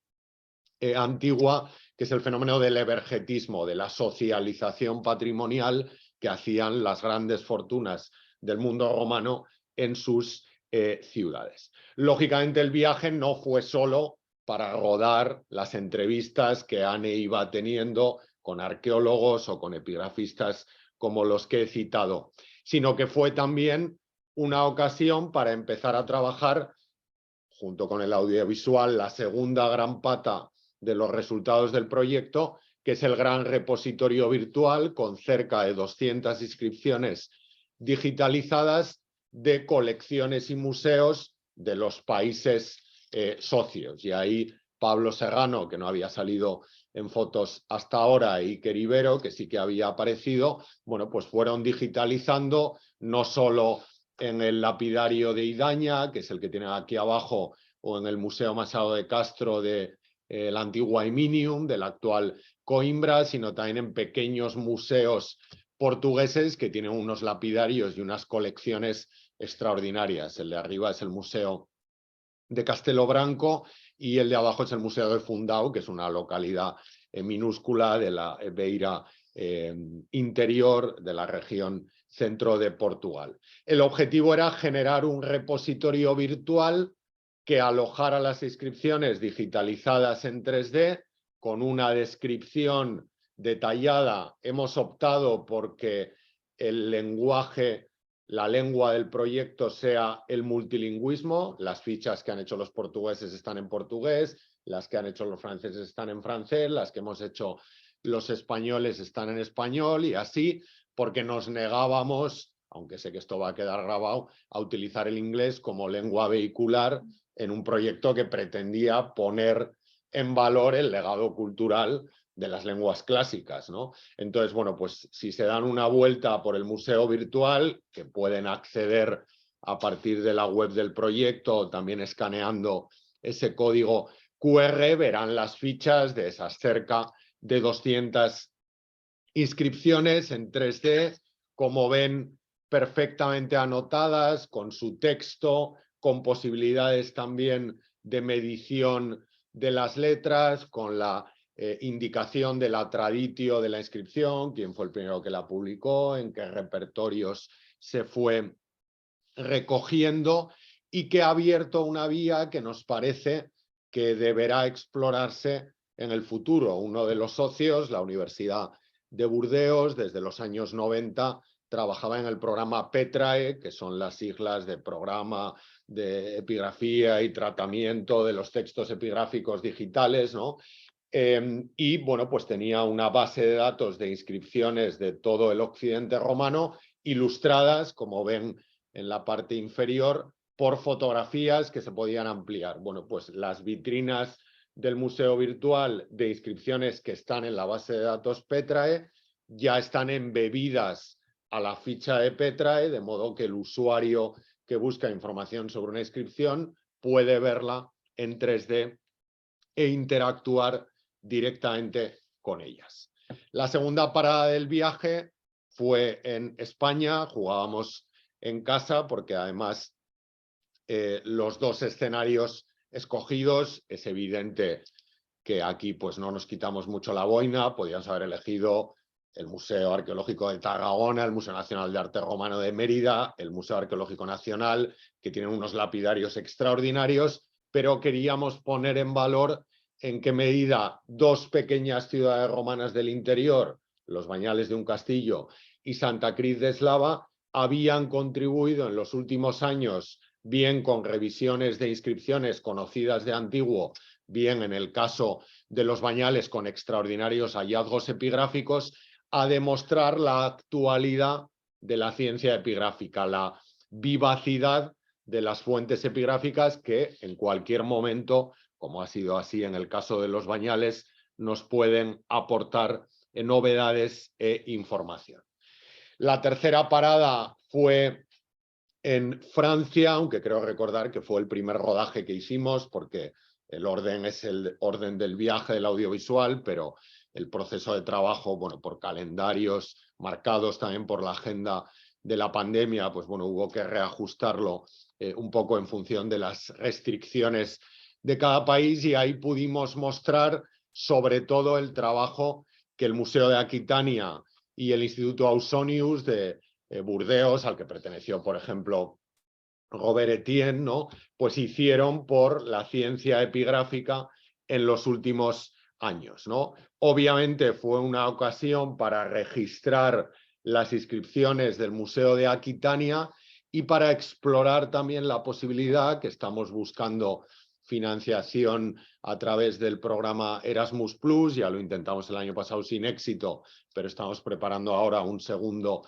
B: antigua, que es el fenómeno del evergetismo, de la socialización patrimonial que hacían las grandes fortunas del mundo romano en sus ciudades. Lógicamente el viaje no fue solo para rodar las entrevistas que Anne iba teniendo con arqueólogos o con epigrafistas como los que he citado, sino que fue también una ocasión para empezar a trabajar, junto con el audiovisual, la segunda gran pata de los resultados del proyecto, que es el gran repositorio virtual con cerca de 200 inscripciones digitalizadas de colecciones y museos de los países socios. Y ahí Pablo Serrano, que no había salido en fotos hasta ahora, e Iker Ibero, que sí que había aparecido, bueno, pues fueron digitalizando no solo en el lapidario de Idaña, que es el que tienen aquí abajo, o en el Museo Machado de Castro de la antigua Eminium, del actual Coimbra, sino también en pequeños museos portugueses que tienen unos lapidarios y unas colecciones extraordinarias. El de arriba es el Museo de Castelo Branco y el de abajo es el Museo de Fundão, que es una localidad minúscula de la Beira interior de la región centro de Portugal. El objetivo era generar un repositorio virtual que alojara las inscripciones digitalizadas en 3D con una descripción detallada. Hemos optado porque el lenguaje, la lengua del proyecto sea el multilingüismo. Las fichas que han hecho los portugueses están en portugués, las que han hecho los franceses están en francés, las que hemos hecho los españoles están en español, y así, porque nos negábamos, aunque sé que esto va a quedar grabado, a utilizar el inglés como lengua vehicular en un proyecto que pretendía poner en valor el legado cultural de las lenguas clásicas, ¿no? Entonces, bueno, pues si se dan una vuelta por el museo virtual, que pueden acceder a partir de la web del proyecto, también escaneando ese código QR, verán las fichas de esas cerca de 200 inscripciones en 3D, como ven, perfectamente anotadas, con su texto, con posibilidades también de medición de las letras, con la indicación de la traditio de la inscripción, quién fue el primero que la publicó, en qué repertorios se fue recogiendo, y que ha abierto una vía que nos parece que deberá explorarse en el futuro. Uno de los socios, la Universidad de Burdeos, desde los años 90, trabajaba en el programa PETRAE, que son las siglas de Programa de Epigrafía y Tratamiento de los Textos Epigráficos Digitales, ¿no? Y bueno, pues tenía una base de datos de inscripciones de todo el occidente romano, ilustradas, como ven en la parte inferior, por fotografías que se podían ampliar. Bueno, pues las vitrinas del museo virtual de inscripciones que están en la base de datos PETRAE ya están embebidas a la ficha de PETRAE, de modo que el usuario que busca información sobre una inscripción puede verla en 3D e interactuar directamente con ellas. La segunda parada del viaje fue en España. Jugábamos en casa porque además los dos escenarios escogidos, es evidente que aquí pues no nos quitamos mucho la boina. Podíamos haber elegido el Museo Arqueológico de Tarragona, el Museo Nacional de Arte Romano de Mérida, el Museo Arqueológico Nacional, que tienen unos lapidarios extraordinarios, pero queríamos poner en valor en qué medida dos pequeñas ciudades romanas del interior, los Bañales de un Castillo y Santa Cruz de Eslava, habían contribuido en los últimos años, bien con revisiones de inscripciones conocidas de antiguo, bien en el caso de los Bañales con extraordinarios hallazgos epigráficos, a demostrar la actualidad de la ciencia epigráfica, la vivacidad de las fuentes epigráficas que en cualquier momento, como ha sido así en el caso de los Bañales, nos pueden aportar novedades e información. La tercera parada fue en Francia, aunque creo recordar que fue el primer rodaje que hicimos, porque el orden es el orden del viaje del audiovisual, pero el proceso de trabajo, bueno, por calendarios marcados también por la agenda de la pandemia, pues bueno, hubo que reajustarlo un poco en función de las restricciones de cada país, y ahí pudimos mostrar sobre todo el trabajo que el Museo de Aquitania y el Instituto Ausonius de Burdeos, al que perteneció, por ejemplo, Robert Etienne, ¿no? Pues hicieron por la ciencia epigráfica en los últimos años, ¿no? Obviamente fue una ocasión para registrar las inscripciones del Museo de Aquitania y para explorar también la posibilidad, que estamos buscando financiación a través del programa Erasmus+, ya lo intentamos el año pasado sin éxito, pero estamos preparando ahora un segundo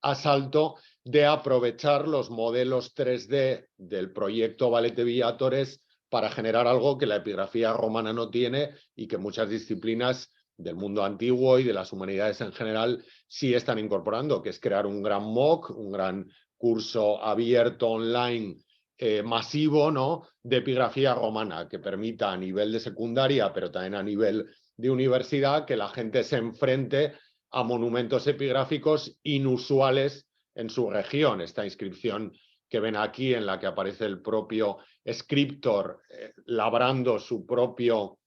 B: asalto, de aprovechar los modelos 3D del proyecto Valete Villatores para generar algo que la epigrafía romana no tiene y que muchas disciplinas del mundo antiguo y de las humanidades en general sí están incorporando, que es crear un gran MOOC, un gran curso abierto online masivo, ¿no?, de epigrafía romana, que permita a nivel de secundaria, pero también a nivel de universidad, que la gente se enfrente a monumentos epigráficos inusuales en su región. Esta inscripción que ven aquí, en la que aparece el propio escriptor labrando su propio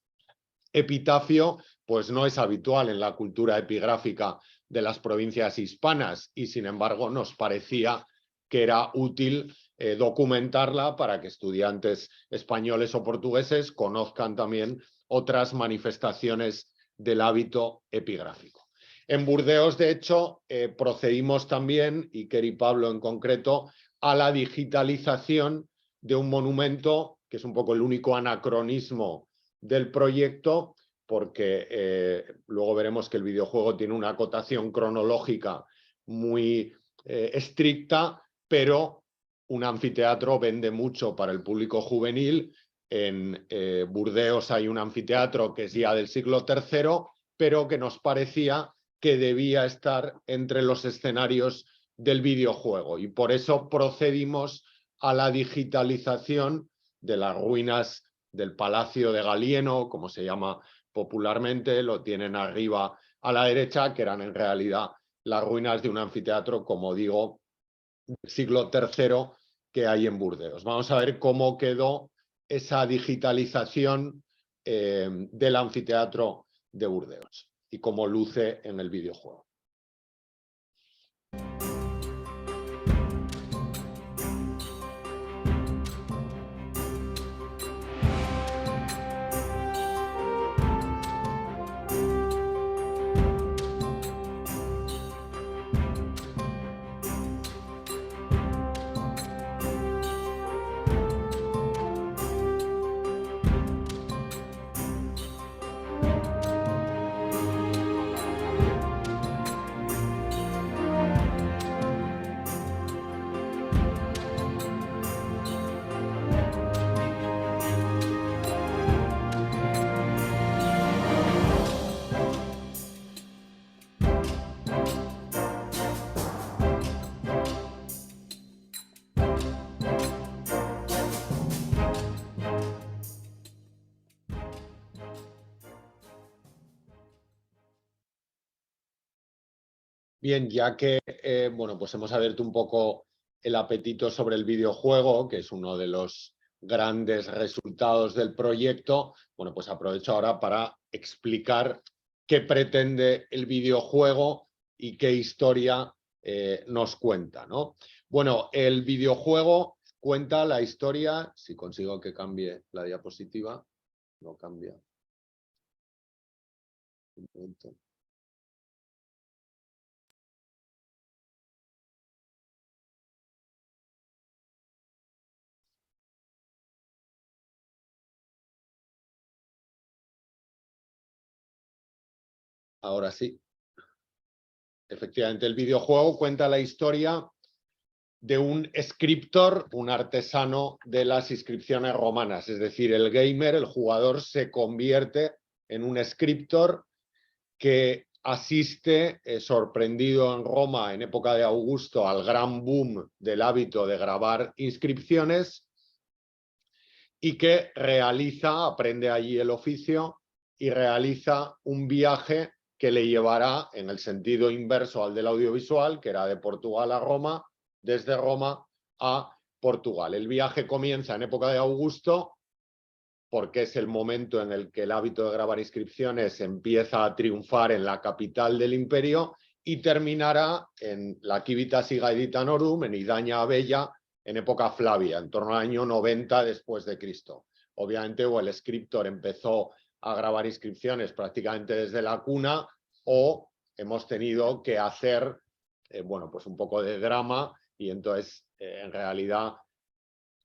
B: epitafio, pues no es habitual en la cultura epigráfica de las provincias hispanas, y sin embargo nos parecía que era útil documentarla para que estudiantes españoles o portugueses conozcan también otras manifestaciones del hábito epigráfico. En Burdeos, de hecho, procedimos también, Iker y Pablo en concreto, a la digitalización de un monumento que es un poco el único anacronismo del proyecto, porque luego veremos que el videojuego tiene una acotación cronológica muy estricta, pero un anfiteatro vende mucho para el público juvenil. En Burdeos hay un anfiteatro que es ya del siglo III, pero que nos parecía que debía estar entre los escenarios del videojuego, y por eso procedimos a la digitalización de las ruinas del Palacio de Galieno, como se llama popularmente, lo tienen arriba a la derecha, que eran en realidad las ruinas de un anfiteatro, como digo, del siglo III que hay en Burdeos. Vamos a ver cómo quedó esa digitalización del anfiteatro de Burdeos y cómo luce en el videojuego. Bien, ya que bueno, pues hemos abierto un poco el apetito sobre el videojuego, que es uno de los grandes resultados del proyecto, bueno, pues aprovecho ahora para explicar qué pretende el videojuego y qué historia nos cuenta, ¿no? Bueno, el videojuego cuenta la historia, si consigo que cambie la diapositiva, no cambia. Un momento. Ahora sí. Efectivamente, el videojuego cuenta la historia de un scriptor, un artesano de las inscripciones romanas. Es decir, el gamer, el jugador, se convierte en un scriptor que asiste sorprendido en Roma en época de Augusto al gran boom del hábito de grabar inscripciones y que aprende allí el oficio y realiza un viaje que le llevará en el sentido inverso al del audiovisual, que era de Portugal a Roma, desde Roma a Portugal. El viaje comienza en época de Augusto, porque es el momento en el que el hábito de grabar inscripciones empieza a triunfar en la capital del imperio, y terminará en la Civitas Siga Editanorum, en Idaña Abella, en época Flavia, en torno al año 90 después de Cristo. Obviamente, o el escritor empezó a grabar inscripciones prácticamente desde la cuna, o hemos tenido que hacer bueno, pues un poco de drama, y entonces en realidad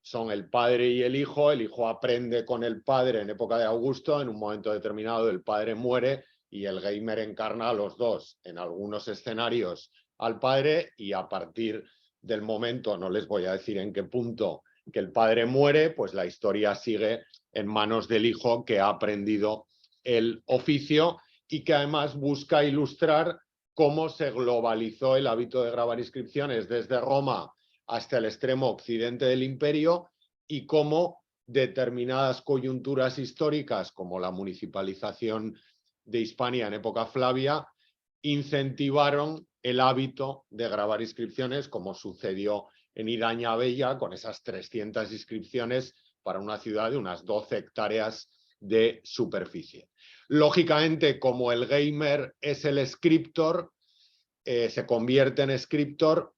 B: son el padre y el hijo aprende con el padre en época de Augusto, en un momento determinado el padre muere y el gamer encarna a los dos, en algunos escenarios al padre, y a partir del momento, no les voy a decir en qué punto, que el padre muere, pues la historia sigue en manos del hijo, que ha aprendido el oficio y que además busca ilustrar cómo se globalizó el hábito de grabar inscripciones desde Roma hasta el extremo occidente del imperio, y cómo determinadas coyunturas históricas, como la municipalización de Hispania en época Flavia, incentivaron el hábito de grabar inscripciones, como sucedió en Idaña Abella, con esas 300 inscripciones para una ciudad de unas 12 hectáreas de superficie. Lógicamente, como el gamer es el scriptor, se convierte en scriptor,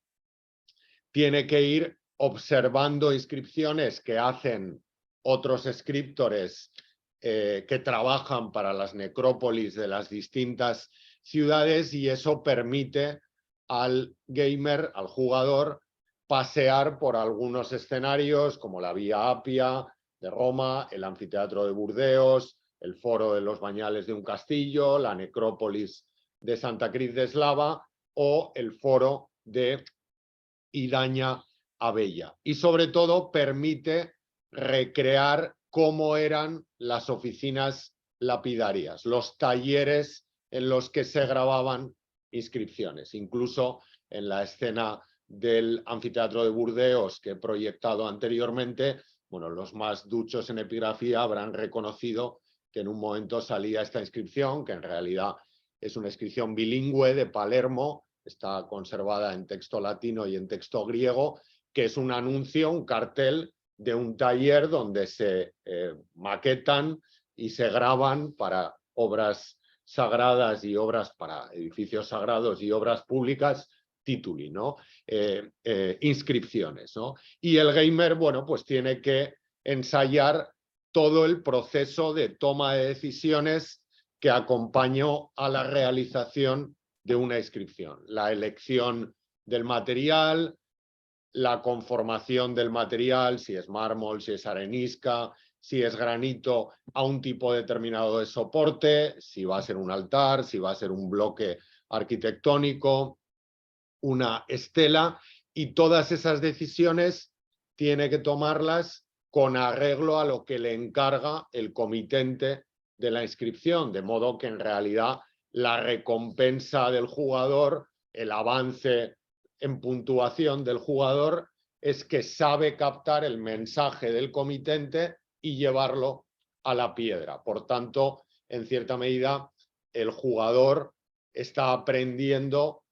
B: tiene que ir observando inscripciones que hacen otros escritores que trabajan para las necrópolis de las distintas ciudades, y eso permite al gamer, al jugador, pasear por algunos escenarios como la Vía Apia de Roma, el anfiteatro de Burdeos, el foro de los Bañales de un castillo, la necrópolis de Santa Cruz de Eslava o el foro de Idaña Abella. Y sobre todo permite recrear cómo eran las oficinas lapidarias, los talleres en los que se grababan inscripciones. Incluso en la escena del anfiteatro de Burdeos que he proyectado anteriormente, bueno, los más duchos en epigrafía habrán reconocido que en un momento salía esta inscripción, que en realidad es una inscripción bilingüe de Palermo, está conservada en texto latino y en texto griego, que es un anuncio, un cartel de un taller donde se maquetan y se graban para obras sagradas y obras para edificios sagrados y obras públicas, tituli, ¿no? Inscripciones, ¿no? Y el gamer, bueno, pues tiene que ensayar todo el proceso de toma de decisiones que acompañó a la realización de una inscripción. La elección del material, la conformación del material, si es mármol, si es arenisca, si es granito, a un tipo determinado de soporte, si va a ser un altar, si va a ser un bloque arquitectónico, una estela, y todas esas decisiones tiene que tomarlas con arreglo a lo que le encarga el comitente de la inscripción, de modo que en realidad la recompensa del jugador, el avance en puntuación del jugador, es que sabe captar el mensaje del comitente y llevarlo a la piedra. Por tanto, en cierta medida, el jugador está aprendiendo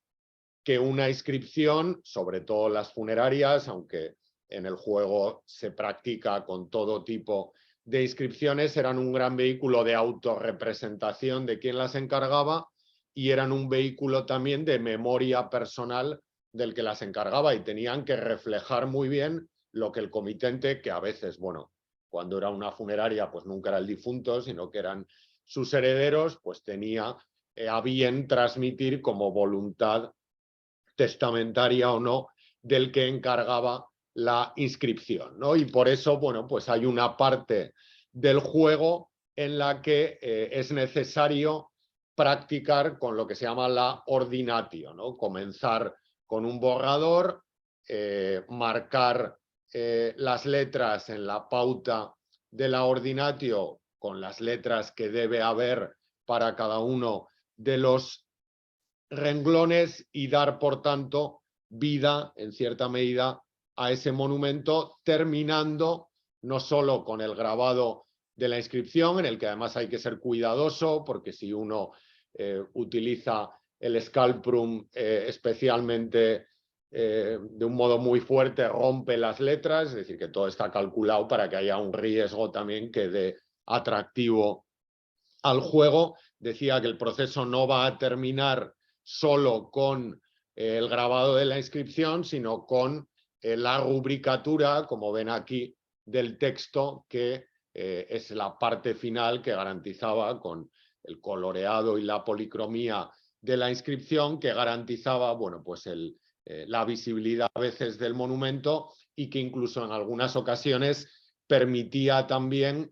B: que una inscripción, sobre todo las funerarias, aunque en el juego se practica con todo tipo de inscripciones, eran un gran vehículo de autorrepresentación de quien las encargaba, y eran un vehículo también de memoria personal del que las encargaba, y tenían que reflejar muy bien lo que el comitente, que a veces, bueno, cuando era una funeraria, pues nunca era el difunto, sino que eran sus herederos, pues tenía a bien transmitir como voluntad testamentaria o no del que encargaba la inscripción, ¿no? Y por eso, bueno, pues hay una parte del juego en la que es necesario practicar con lo que se llama la ordinatio, ¿no? Comenzar con un borrador, marcar las letras en la pauta de la ordinatio con las letras que debe haber para cada uno de los renglones y dar, por tanto, vida, en cierta medida, a ese monumento, terminando no solo con el grabado de la inscripción, en el que además hay que ser cuidadoso, porque si uno utiliza el scalprum especialmente de un modo muy fuerte, rompe las letras, es decir, que todo está calculado para que haya un riesgo también que dé atractivo al juego. Decía que el proceso no va a terminar solo con el grabado de la inscripción, sino con la rubricatura, como ven aquí, del texto, que es la parte final que garantizaba, con el coloreado y la policromía de la inscripción, que garantizaba, bueno, pues la visibilidad a veces del monumento, y que incluso en algunas ocasiones permitía también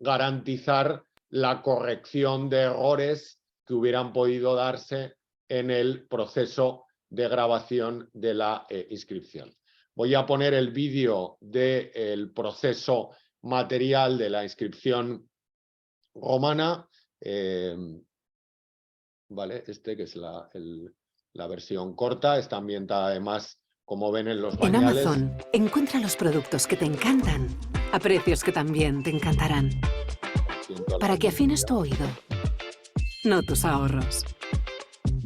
B: garantizar la corrección de errores que hubieran podido darse en el proceso de grabación de la inscripción. Voy a poner el vídeo del proceso material de la inscripción romana, ¿vale? Este que es la versión corta, está ambientada además, como ven, en los bañales.
E: En Amazon, encuentra los productos que te encantan a precios que también te encantarán. Para que afines tu oído, no tus ahorros.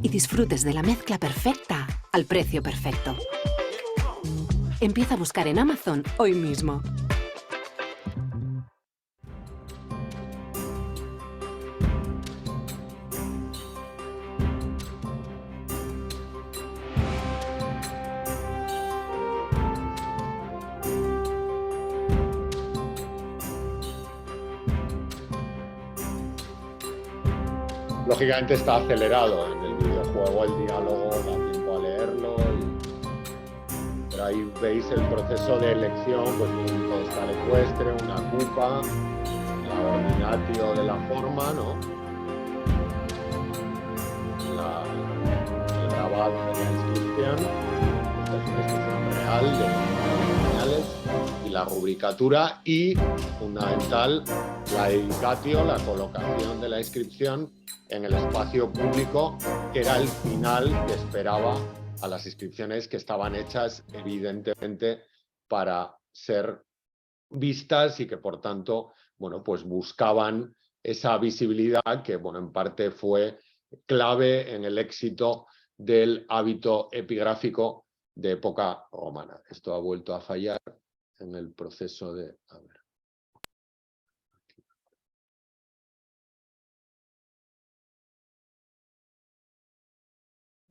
E: Y disfrutes de la mezcla perfecta al precio perfecto. Empieza a buscar en Amazon hoy mismo.
B: Lógicamente está acelerado en el videojuego, el diálogo da tiempo a leerlo. Pero ahí veis el proceso de elección, pues un pedestal ecuestre, una cupa, la ordinatio de la forma, ¿no? El grabado de la inscripción, esta es una inscripción real de los señales, y la rubricatura, y fundamental, la dedicatio, la colocación de la inscripción en el espacio público, que era el final que esperaba a las inscripciones que estaban hechas evidentemente para ser vistas y que por tanto, bueno, pues buscaban esa visibilidad que, bueno, en parte fue clave en el éxito del hábito epigráfico de época romana. Esto ha vuelto a fallar en el proceso de... A ver.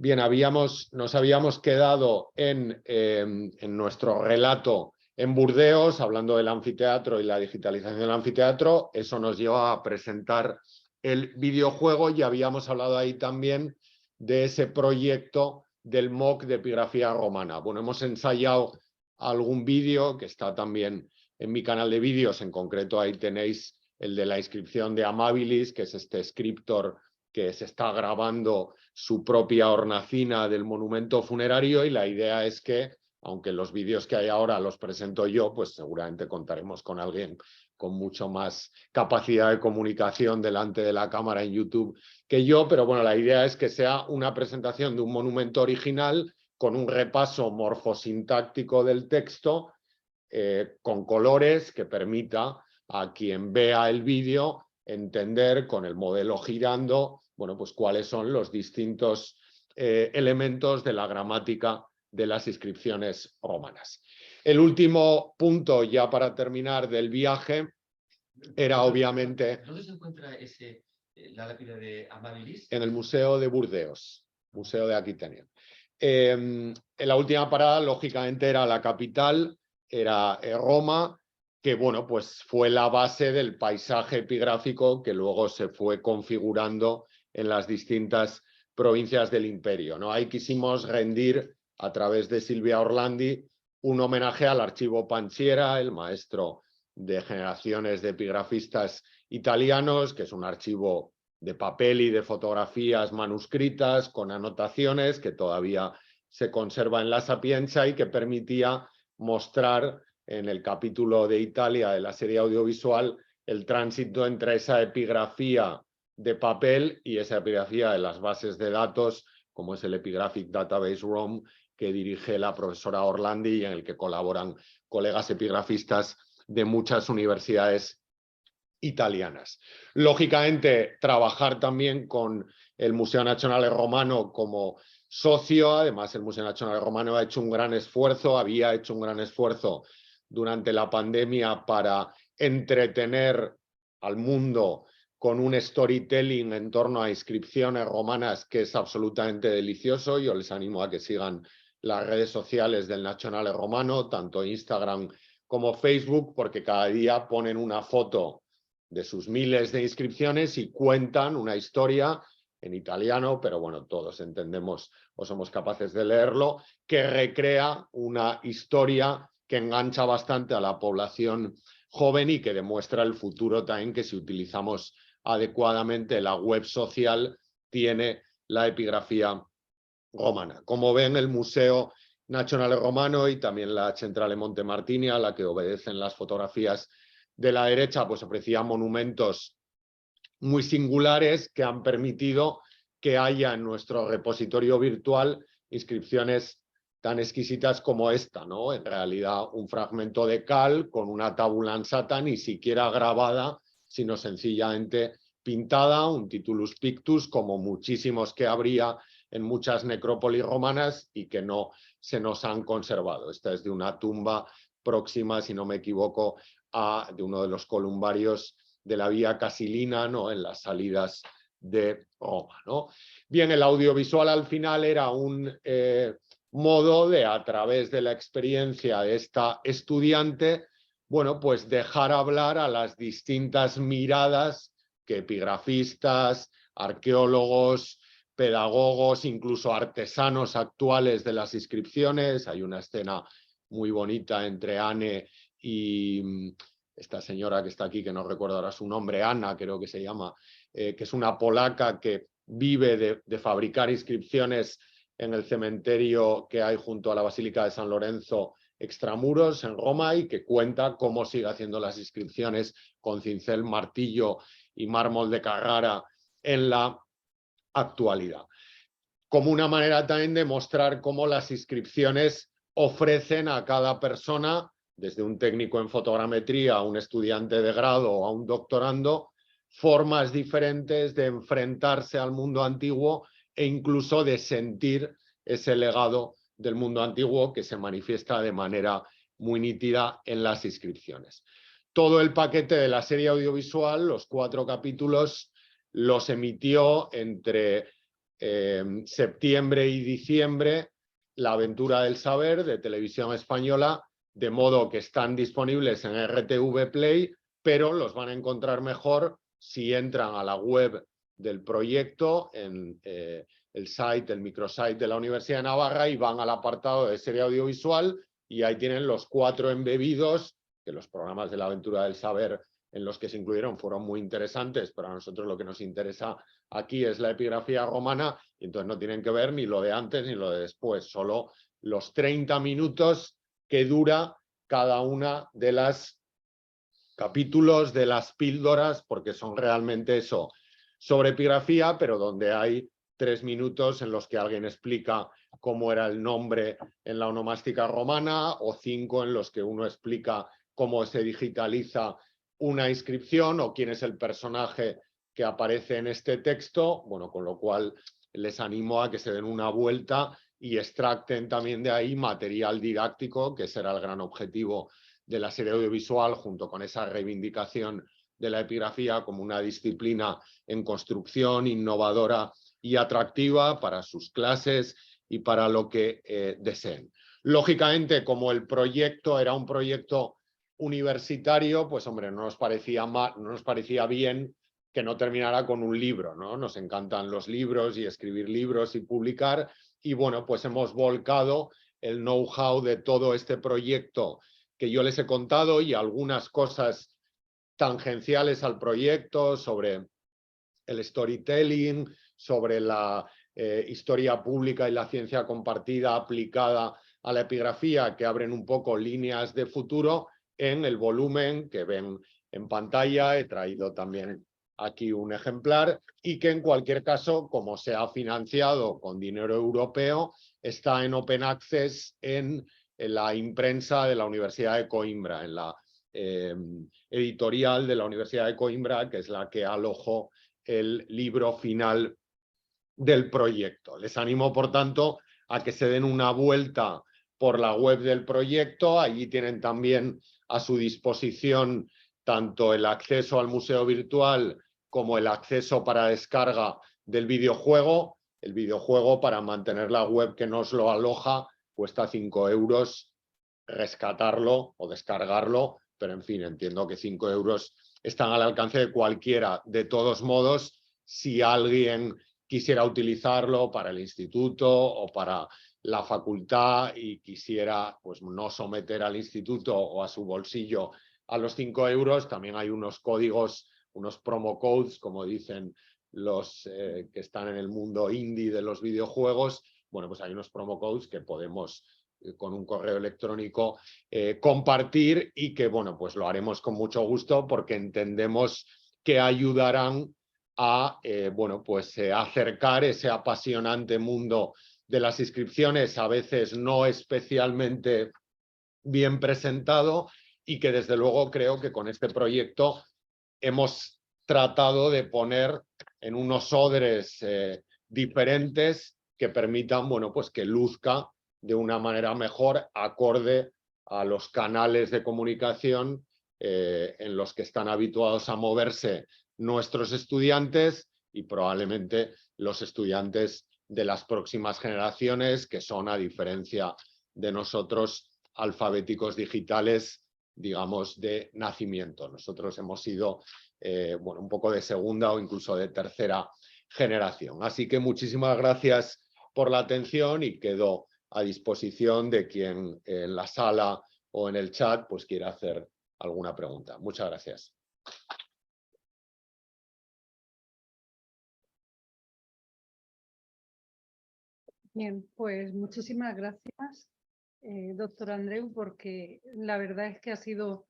B: Bien, nos habíamos quedado en nuestro relato en Burdeos, hablando del anfiteatro y la digitalización del anfiteatro. Eso nos lleva a presentar el videojuego, y habíamos hablado ahí también de ese proyecto del MOOC de epigrafía romana. Bueno, hemos ensayado algún vídeo que está también en mi canal de vídeos, en concreto ahí tenéis el de la inscripción de Amabilis, que es este scriptor que se está grabando su propia hornacina del monumento funerario, y la idea es que, aunque los vídeos que hay ahora los presento yo, pues seguramente contaremos con alguien con mucho más capacidad de comunicación delante de la cámara en YouTube que yo, pero bueno, la idea es que sea una presentación de un monumento original con un repaso morfosintáctico del texto, con colores, que permita a quien vea el vídeo entender, con el modelo girando, bueno, pues cuáles son los distintos elementos de la gramática de las inscripciones romanas. El último punto, ya para terminar, del viaje era obviamente...
F: ¿Dónde se encuentra la lápida de Amabilis?
B: En el Museo de Burdeos, Museo de Aquitania. En la última parada, lógicamente, era la capital, era Roma, que bueno, pues fue la base del paisaje epigráfico que luego se fue configurando en las distintas provincias del imperio, ¿no? Ahí quisimos rendir, a través de Silvia Orlandi, un homenaje al archivo Panchiera, el maestro de generaciones de epigrafistas italianos, que es un archivo de papel y de fotografías manuscritas con anotaciones que todavía se conserva en la Sapienza, y que permitía mostrar en el capítulo de Italia de la serie audiovisual el tránsito entre esa epigrafía de papel y esa epigrafía de las bases de datos, como es el Epigraphic Database ROM, que dirige la profesora Orlandi y en el que colaboran colegas epigrafistas de muchas universidades italianas. Lógicamente, trabajar también con el Museo Nazionale Romano como socio. Además, el Museo Nazionale Romano ha hecho un gran esfuerzo, había hecho un gran esfuerzo durante la pandemia para entretener al mundo con un storytelling en torno a inscripciones romanas que es absolutamente delicioso. Yo les animo a que sigan las redes sociales del Nazionale Romano, tanto Instagram como Facebook, porque cada día ponen una foto de sus miles de inscripciones y cuentan una historia en italiano, pero bueno, todos entendemos o somos capaces de leerlo, que recrea una historia que engancha bastante a la población joven y que demuestra el futuro también, que si utilizamos adecuadamente la web social tiene la epigrafía romana. Como ven, el Museo Nazionale Romano y también la Centrale Montemartini, a la que obedecen las fotografías de la derecha, pues ofrecía monumentos muy singulares que han permitido que haya en nuestro repositorio virtual inscripciones tan exquisitas como esta, ¿no? En realidad un fragmento de cal con una tabula ansata, ni siquiera grabada, sino sencillamente pintada, un titulus pictus, como muchísimos que habría en muchas necrópolis romanas y que no se nos han conservado. Esta es de una tumba próxima, si no me equivoco, de uno de los columbarios de la Vía Casilina, ¿no? En las salidas de Roma, ¿no? Bien, el audiovisual al final era un modo de, a través de la experiencia de esta estudiante, bueno, pues dejar hablar a las distintas miradas que epigrafistas, arqueólogos, pedagogos, incluso artesanos actuales de las inscripciones. Hay una escena muy bonita entre Anne y esta señora que está aquí, que no recuerdo ahora su nombre, Ana creo que se llama, que es una polaca que vive de fabricar inscripciones en el cementerio que hay junto a la Basílica de San Lorenzo extramuros en Roma, y que cuenta cómo sigue haciendo las inscripciones con cincel, martillo y mármol de Carrara en la actualidad. Como una manera también de mostrar cómo las inscripciones ofrecen a cada persona, desde un técnico en fotogrametría a un estudiante de grado o a un doctorando, formas diferentes de enfrentarse al mundo antiguo e incluso de sentir ese legado del mundo antiguo que se manifiesta de manera muy nítida en las inscripciones. Todo el paquete de la serie audiovisual, los 4 capítulos, los emitió entre septiembre y diciembre La Aventura del Saber, de Televisión Española, de modo que están disponibles en RTV Play, pero los van a encontrar mejor si entran a la web del proyecto, en el microsite de la Universidad de Navarra, y van al apartado de serie audiovisual, y ahí tienen los 4 embebidos, que los programas de La Aventura del Saber en los que se incluyeron fueron muy interesantes, pero a nosotros lo que nos interesa aquí es la epigrafía romana, y entonces no tienen que ver ni lo de antes ni lo de después, solo los 30 minutos que dura cada una de las capítulos, de las píldoras, porque son realmente eso, sobre epigrafía, pero donde hay 3 minutos en los que alguien explica cómo era el nombre en la onomástica romana, o 5 en los que uno explica cómo se digitaliza una inscripción o quién es el personaje que aparece en este texto. Bueno, con lo cual les animo a que se den una vuelta y extracten también de ahí material didáctico, que será el gran objetivo de la serie audiovisual, junto con esa reivindicación de la epigrafía como una disciplina en construcción, innovadora y atractiva para sus clases y para lo que deseen. Lógicamente, como el proyecto era un proyecto universitario, pues hombre, no nos parecía bien que no terminara con un libro, ¿no? Nos encantan los libros y escribir libros y publicar, y bueno, pues hemos volcado el know-how de todo este proyecto que yo les he contado, y algunas cosas tangenciales al proyecto sobre el storytelling, sobre la historia pública y la ciencia compartida aplicada a la epigrafía, que abren un poco líneas de futuro en el volumen que ven en pantalla. He traído también aquí un ejemplar y que en cualquier caso, como se ha financiado con dinero europeo, está en Open Access en la imprensa de la Universidad de Coimbra, en la editorial de la Universidad de Coimbra, que es la que alojó el libro final del proyecto. Les animo, por tanto, a que se den una vuelta por la web del proyecto. Allí tienen también a su disposición tanto el acceso al museo virtual como el acceso para descarga del videojuego. El videojuego, para mantener la web que nos lo aloja, cuesta 5 euros rescatarlo o descargarlo, pero en fin, entiendo que 5 euros están al alcance de cualquiera. De todos modos, si alguien quisiera utilizarlo para el instituto o para la facultad y quisiera pues no someter al instituto o a su bolsillo a los 5 euros, también hay unos códigos, unos promo codes, como dicen los que están en el mundo indie de los videojuegos. Bueno, pues hay unos promo codes que podemos con un correo electrónico compartir y que, bueno, pues lo haremos con mucho gusto porque entendemos que ayudarán a, bueno, pues acercar ese apasionante mundo de las inscripciones, a veces no especialmente bien presentado, y que desde luego creo que con este proyecto hemos tratado de poner en unos odres diferentes que permitan, bueno, pues que luzca de una manera mejor, acorde a los canales de comunicación en los que están habituados a moverse nuestros estudiantes y probablemente los estudiantes de las próximas generaciones, que son, a diferencia de nosotros, alfabéticos digitales, digamos, de nacimiento. Nosotros hemos sido bueno, un poco de segunda o incluso de tercera generación. Así que muchísimas gracias por la atención y quedo a disposición de quien en la sala o en el chat pues quiera hacer alguna pregunta. Muchas gracias.
A: Bien, pues muchísimas gracias, doctor Andreu, porque la verdad es que ha sido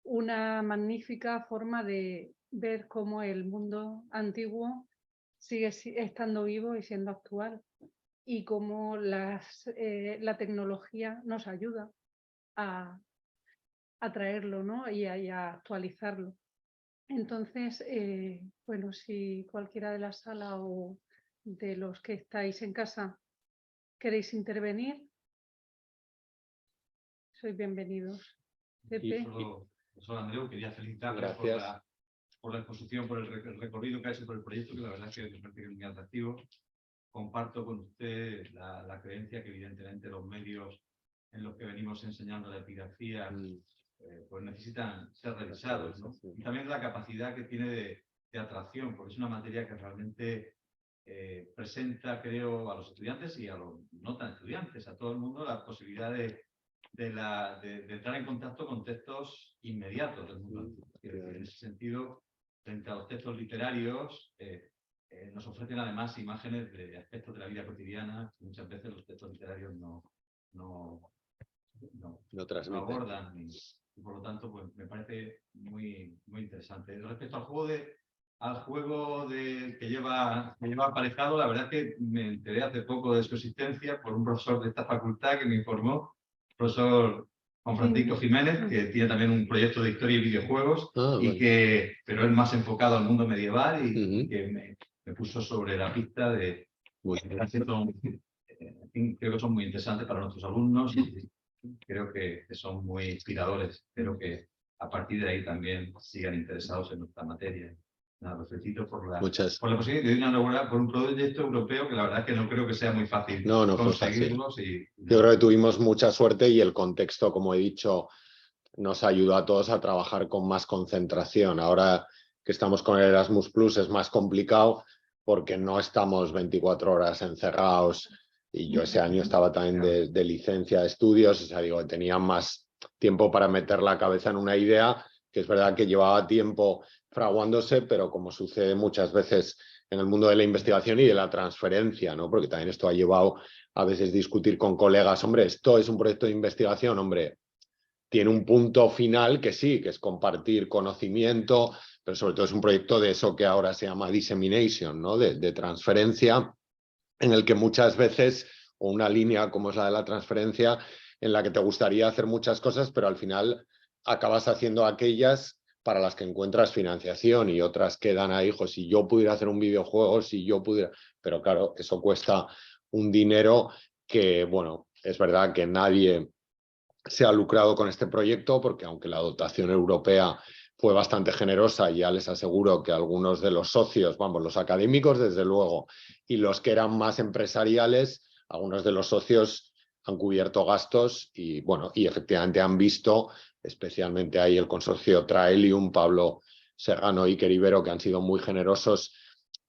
A: una magnífica forma de ver cómo el mundo antiguo sigue estando vivo y siendo actual, y cómo la tecnología nos ayuda a traerlo, ¿no? y a actualizarlo. Entonces, bueno, si cualquiera de la sala o de los que estáis en casa queréis intervenir, sois bienvenidos. Pepe.
F: Profesor Andreu, quería felicitarle por la exposición, por el recorrido que ha hecho por el proyecto, que la verdad es que me parece muy atractivo. Comparto con usted la creencia que evidentemente los medios en los que venimos enseñando la epigrafía pues necesitan ser revisados, ¿no? Y también la capacidad que tiene de atracción, porque es una materia que realmente presenta, creo, a los estudiantes y a los no tan estudiantes, a todo el mundo, la posibilidad de entrar en contacto con textos inmediatos del mundo antiguo. En ese sentido, frente a los textos literarios, nos ofrecen además imágenes de aspectos de la vida cotidiana que muchas veces los textos literarios no abordan, y por lo tanto pues, me parece muy interesante. Respecto al juego que lleva aparejado, la verdad es que me enteré hace poco de su existencia por un profesor de esta facultad que me informó, el profesor Juan Francisco Jiménez, que tiene también un proyecto de historia y videojuegos, pero es más enfocado al mundo medieval y que me puso sobre la pista de creo que son muy interesantes para nuestros alumnos y creo que son muy inspiradores. Espero que a partir de ahí también sigan interesados en nuestra materia. Nada, los felicito por la posibilidad de inaugurada por un proyecto europeo que la verdad es que no creo que sea muy fácil conseguirlos.
B: Yo creo que tuvimos mucha suerte y el contexto, como he dicho, nos ayudó a todos a trabajar con más concentración. Ahora que estamos con el Erasmus Plus es más complicado porque no estamos 24 horas encerrados, y yo ese año estaba también de licencia de estudios, o sea, digo, tenía más tiempo para meter la cabeza en una idea, que es verdad que llevaba tiempo fraguándose, pero como sucede muchas veces en el mundo de la investigación y de la transferencia, ¿no? Porque también esto ha llevado a veces discutir con colegas, hombre, esto es un proyecto de investigación, hombre, tiene un punto final que sí, que es compartir conocimiento, pero sobre todo es un proyecto de eso que ahora se llama dissemination, ¿no? De transferencia, en el que muchas veces, o una línea como es la de la transferencia, en la que te gustaría hacer muchas cosas, pero al final acabas haciendo aquellas para las que encuentras financiación y otras quedan ahí, hijo, si yo pudiera hacer un videojuego, si yo pudiera... Pero claro, eso cuesta un dinero que, bueno, es verdad que nadie se ha lucrado con este proyecto, porque aunque la dotación europea fue bastante generosa, ya les aseguro que algunos de los socios, vamos, los académicos desde luego, y los que eran más empresariales, algunos de los socios han cubierto gastos y, bueno, y efectivamente han visto, especialmente ahí el consorcio Traelium, Pablo Serrano y Iker Ibero, que han sido muy generosos,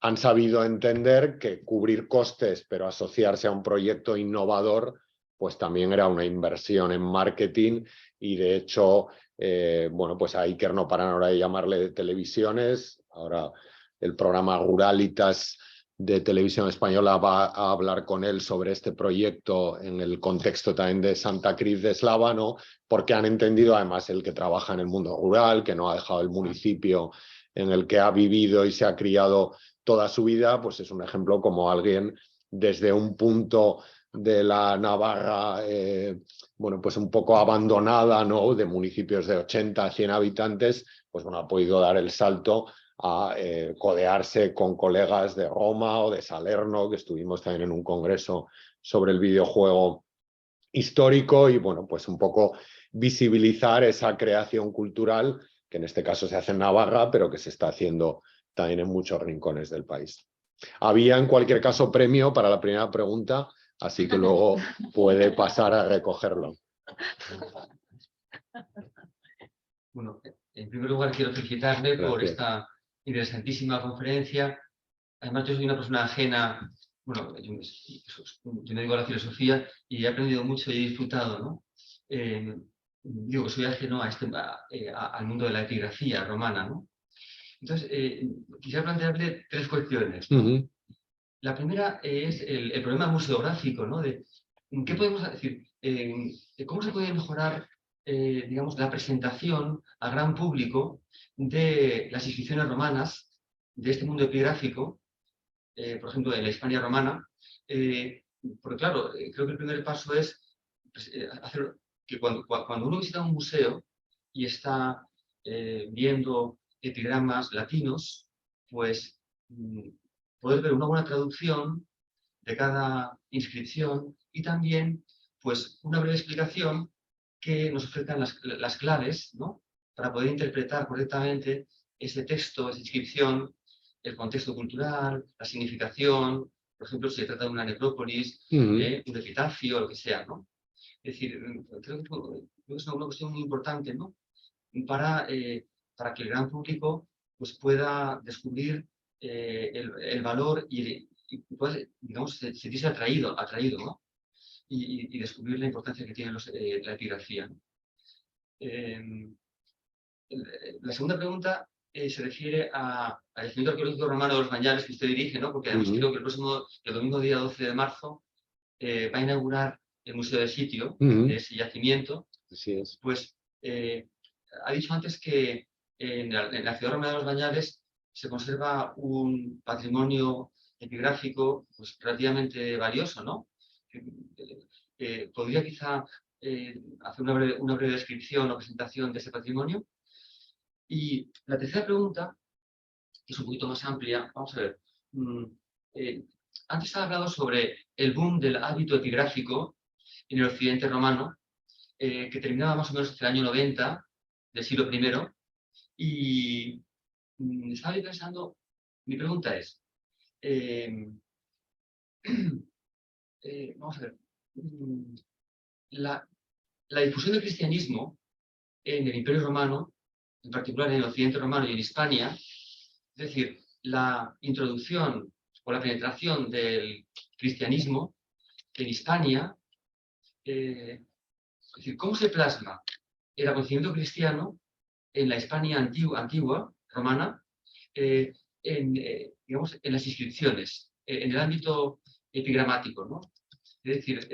B: han sabido entender que cubrir costes, pero asociarse a un proyecto innovador, pues también era una inversión en marketing y de hecho, bueno, pues a Iker no paran ahora de llamarle de televisiones, ahora el programa Ruralitas de Televisión Española va a hablar con él sobre este proyecto en el contexto también de Santa Cruz de Eslava, ¿no? Porque han entendido además el que trabaja en el mundo rural, que no ha dejado el municipio en el que ha vivido y se ha criado toda su vida, pues es un ejemplo como alguien desde un punto de la Navarra, bueno, pues un poco abandonada, ¿no? De municipios de 80 a 100 habitantes, pues bueno, ha podido dar el salto a codearse con colegas de Roma o de Salerno, que estuvimos también en un congreso sobre el videojuego histórico y, bueno, pues un poco visibilizar esa creación cultural que en este caso se hace en Navarra, pero que se está haciendo también en muchos rincones del país. Había, en cualquier caso, premio para la primera pregunta, así que luego puede pasar a recogerlo.
G: Bueno, en primer lugar quiero felicitarle por
B: Gracias.
G: esta interesantísima conferencia. Además, yo soy una persona ajena, bueno, yo me digo a la filosofía y he aprendido mucho y he disfrutado, ¿no? Digo que soy ajeno al mundo de la epigrafía romana, ¿no? Entonces, quisiera plantearle tres cuestiones, ¿no? La primera es el problema museográfico, ¿no? De qué podemos decir, cómo se puede mejorar, digamos, la presentación al gran público de las inscripciones romanas, de este mundo epigráfico, por ejemplo, en la Hispania romana, porque claro, creo que el primer paso es pues, hacer que cuando uno visita un museo y está viendo epigramas latinos, pues poder ver una buena traducción de cada inscripción y también pues una breve explicación que nos ofrezcan las claves, ¿no? Para poder interpretar correctamente ese texto, esa inscripción, el contexto cultural, la significación, por ejemplo, si se trata de una necrópolis, un epitafio, lo que sea, ¿no? Es decir, creo que es una cuestión muy importante, ¿no? Para que el gran público pues, pueda descubrir el valor y pueda, digamos, sentirse atraído, ¿no? Y descubrir la importancia que tiene la epigrafía, ¿no? La segunda pregunta se refiere al Yacimiento Arqueológico Romano de los Bañales que usted dirige, ¿no? Porque además creo que el domingo día 12 de marzo va a inaugurar el Museo del Sitio de ese yacimiento.
B: Así es.
G: Pues ha dicho antes que en la ciudad romana de los Bañales se conserva un patrimonio epigráfico pues, relativamente valioso, ¿no? ¿Podría quizá hacer una breve descripción o presentación de ese patrimonio? Y la tercera pregunta, que es un poquito más amplia, vamos a ver. Antes ha hablado sobre el boom del hábito epigráfico en el occidente romano, que terminaba más o menos hacia el año 90 del siglo I. Y estaba yo pensando, mi pregunta es, vamos a ver, la difusión del cristianismo en el Imperio Romano, en particular en el occidente romano y en Hispania, es decir, la introducción o la penetración del cristianismo en Hispania, es decir, ¿cómo se plasma el acontecimiento cristiano en la Hispania antigua romana, digamos, en las inscripciones, en el ámbito epigramático, ¿no? Es decir,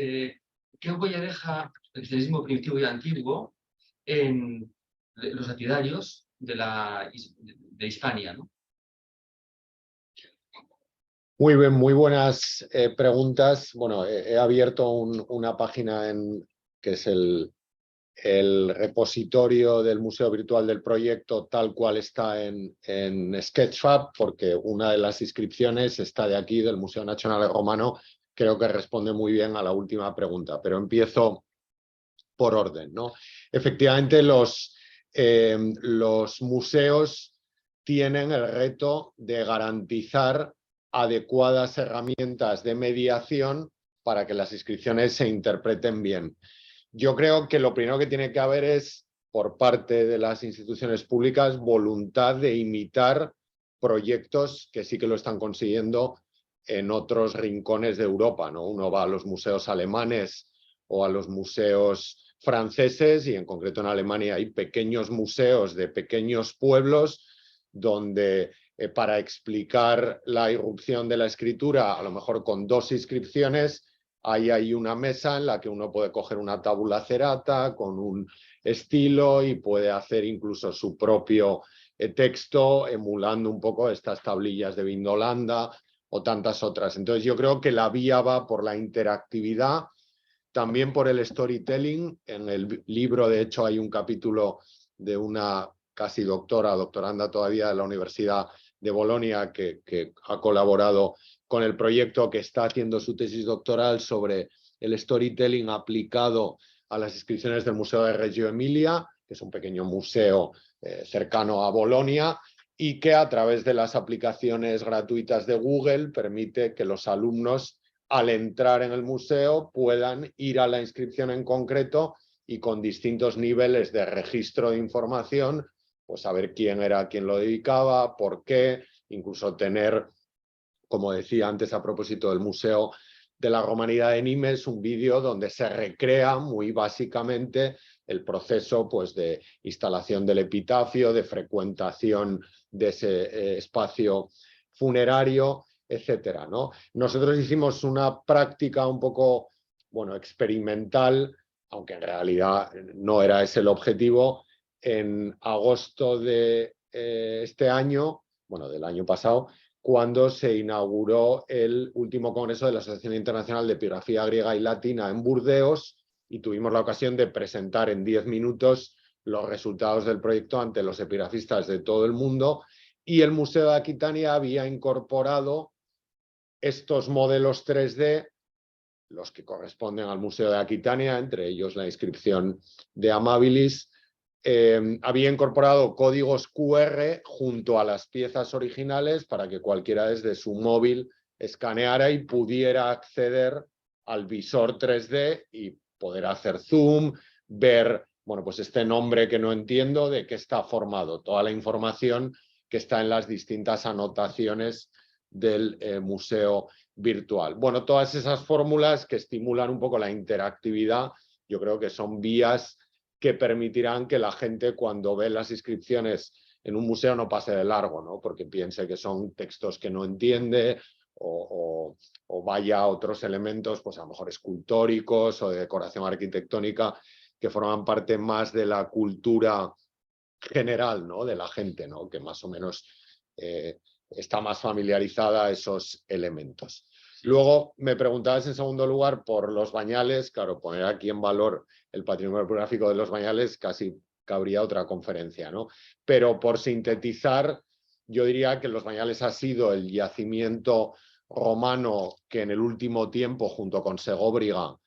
G: ¿qué huella deja el cristianismo primitivo y antiguo en los lapidarios de Hispania, ¿no?
B: Muy bien, muy buenas preguntas. Bueno, he abierto una página que es el repositorio del Museo Virtual del Proyecto tal cual está en Sketchfab, porque una de las inscripciones está de aquí, del Museo Nacional Romano. Creo que responde muy bien a la última pregunta, pero empiezo por orden, ¿no? Efectivamente, los museos tienen el reto de garantizar adecuadas herramientas de mediación para que las inscripciones se interpreten bien. Yo creo que lo primero que tiene que haber es, por parte de las instituciones públicas, voluntad de imitar proyectos que sí que lo están consiguiendo en otros rincones de Europa, ¿no? Uno va a los museos alemanes o a los museos franceses, y en concreto en Alemania hay pequeños museos de pequeños pueblos donde para explicar la irrupción de la escritura, a lo mejor con 2 inscripciones, hay una mesa en la que uno puede coger una tabula cerata con un estilo y puede hacer incluso su propio texto, emulando un poco estas tablillas de Vindolanda o tantas otras. Entonces yo creo que la vía va por la interactividad, también por el storytelling. En el libro, de hecho, hay un capítulo de una casi doctoranda todavía de la Universidad de Bolonia que ha colaborado con el proyecto, que está haciendo su tesis doctoral sobre el storytelling aplicado a las inscripciones del Museo de Reggio Emilia, que es un pequeño museo cercano a Bolonia, y que a través de las aplicaciones gratuitas de Google permite que los alumnos, al entrar en el museo, puedan ir a la inscripción en concreto y con distintos niveles de registro de información, pues saber quién era quien lo dedicaba, por qué, incluso tener, como decía antes a propósito del Museo de la Romanidad de Nimes, un vídeo donde se recrea muy básicamente el proceso, pues, de instalación del epitafio, de frecuentación de ese espacio funerario, etcétera, ¿no? Nosotros hicimos una práctica un poco, bueno, experimental, aunque en realidad no era ese el objetivo. En agosto de este año, bueno, del año pasado, cuando se inauguró el último congreso de la Asociación Internacional de Epigrafía Griega y Latina en Burdeos, y tuvimos la ocasión de presentar en 10 minutos los resultados del proyecto ante los epigrafistas de todo el mundo, y el Museo de Aquitania había incorporado estos modelos 3D, los que corresponden al Museo de Aquitania, entre ellos la inscripción de Amabilis. Había incorporado códigos QR junto a las piezas originales para que cualquiera desde su móvil escaneara y pudiera acceder al visor 3D y poder hacer zoom, ver, bueno, pues este nombre que no entiendo, de qué está formado, toda la información que está en las distintas anotaciones del museo virtual. Bueno, todas esas fórmulas que estimulan un poco la interactividad, yo creo que son vías que permitirán que la gente, cuando ve las inscripciones en un museo, no pase de largo, ¿no? Porque piense que son textos que no entiende o vaya a otros elementos, pues a lo mejor escultóricos o de decoración arquitectónica, que forman parte más de la cultura general, ¿no? De la gente, ¿no? Que más o menos está más familiarizada a esos elementos. Luego me preguntabas en segundo lugar por los bañales. Claro, poner aquí en valor el patrimonio epigráfico de los bañales casi cabría otra conferencia, ¿no? Pero por sintetizar, yo diría que los bañales ha sido el yacimiento romano que en el último tiempo, junto con Segóbriga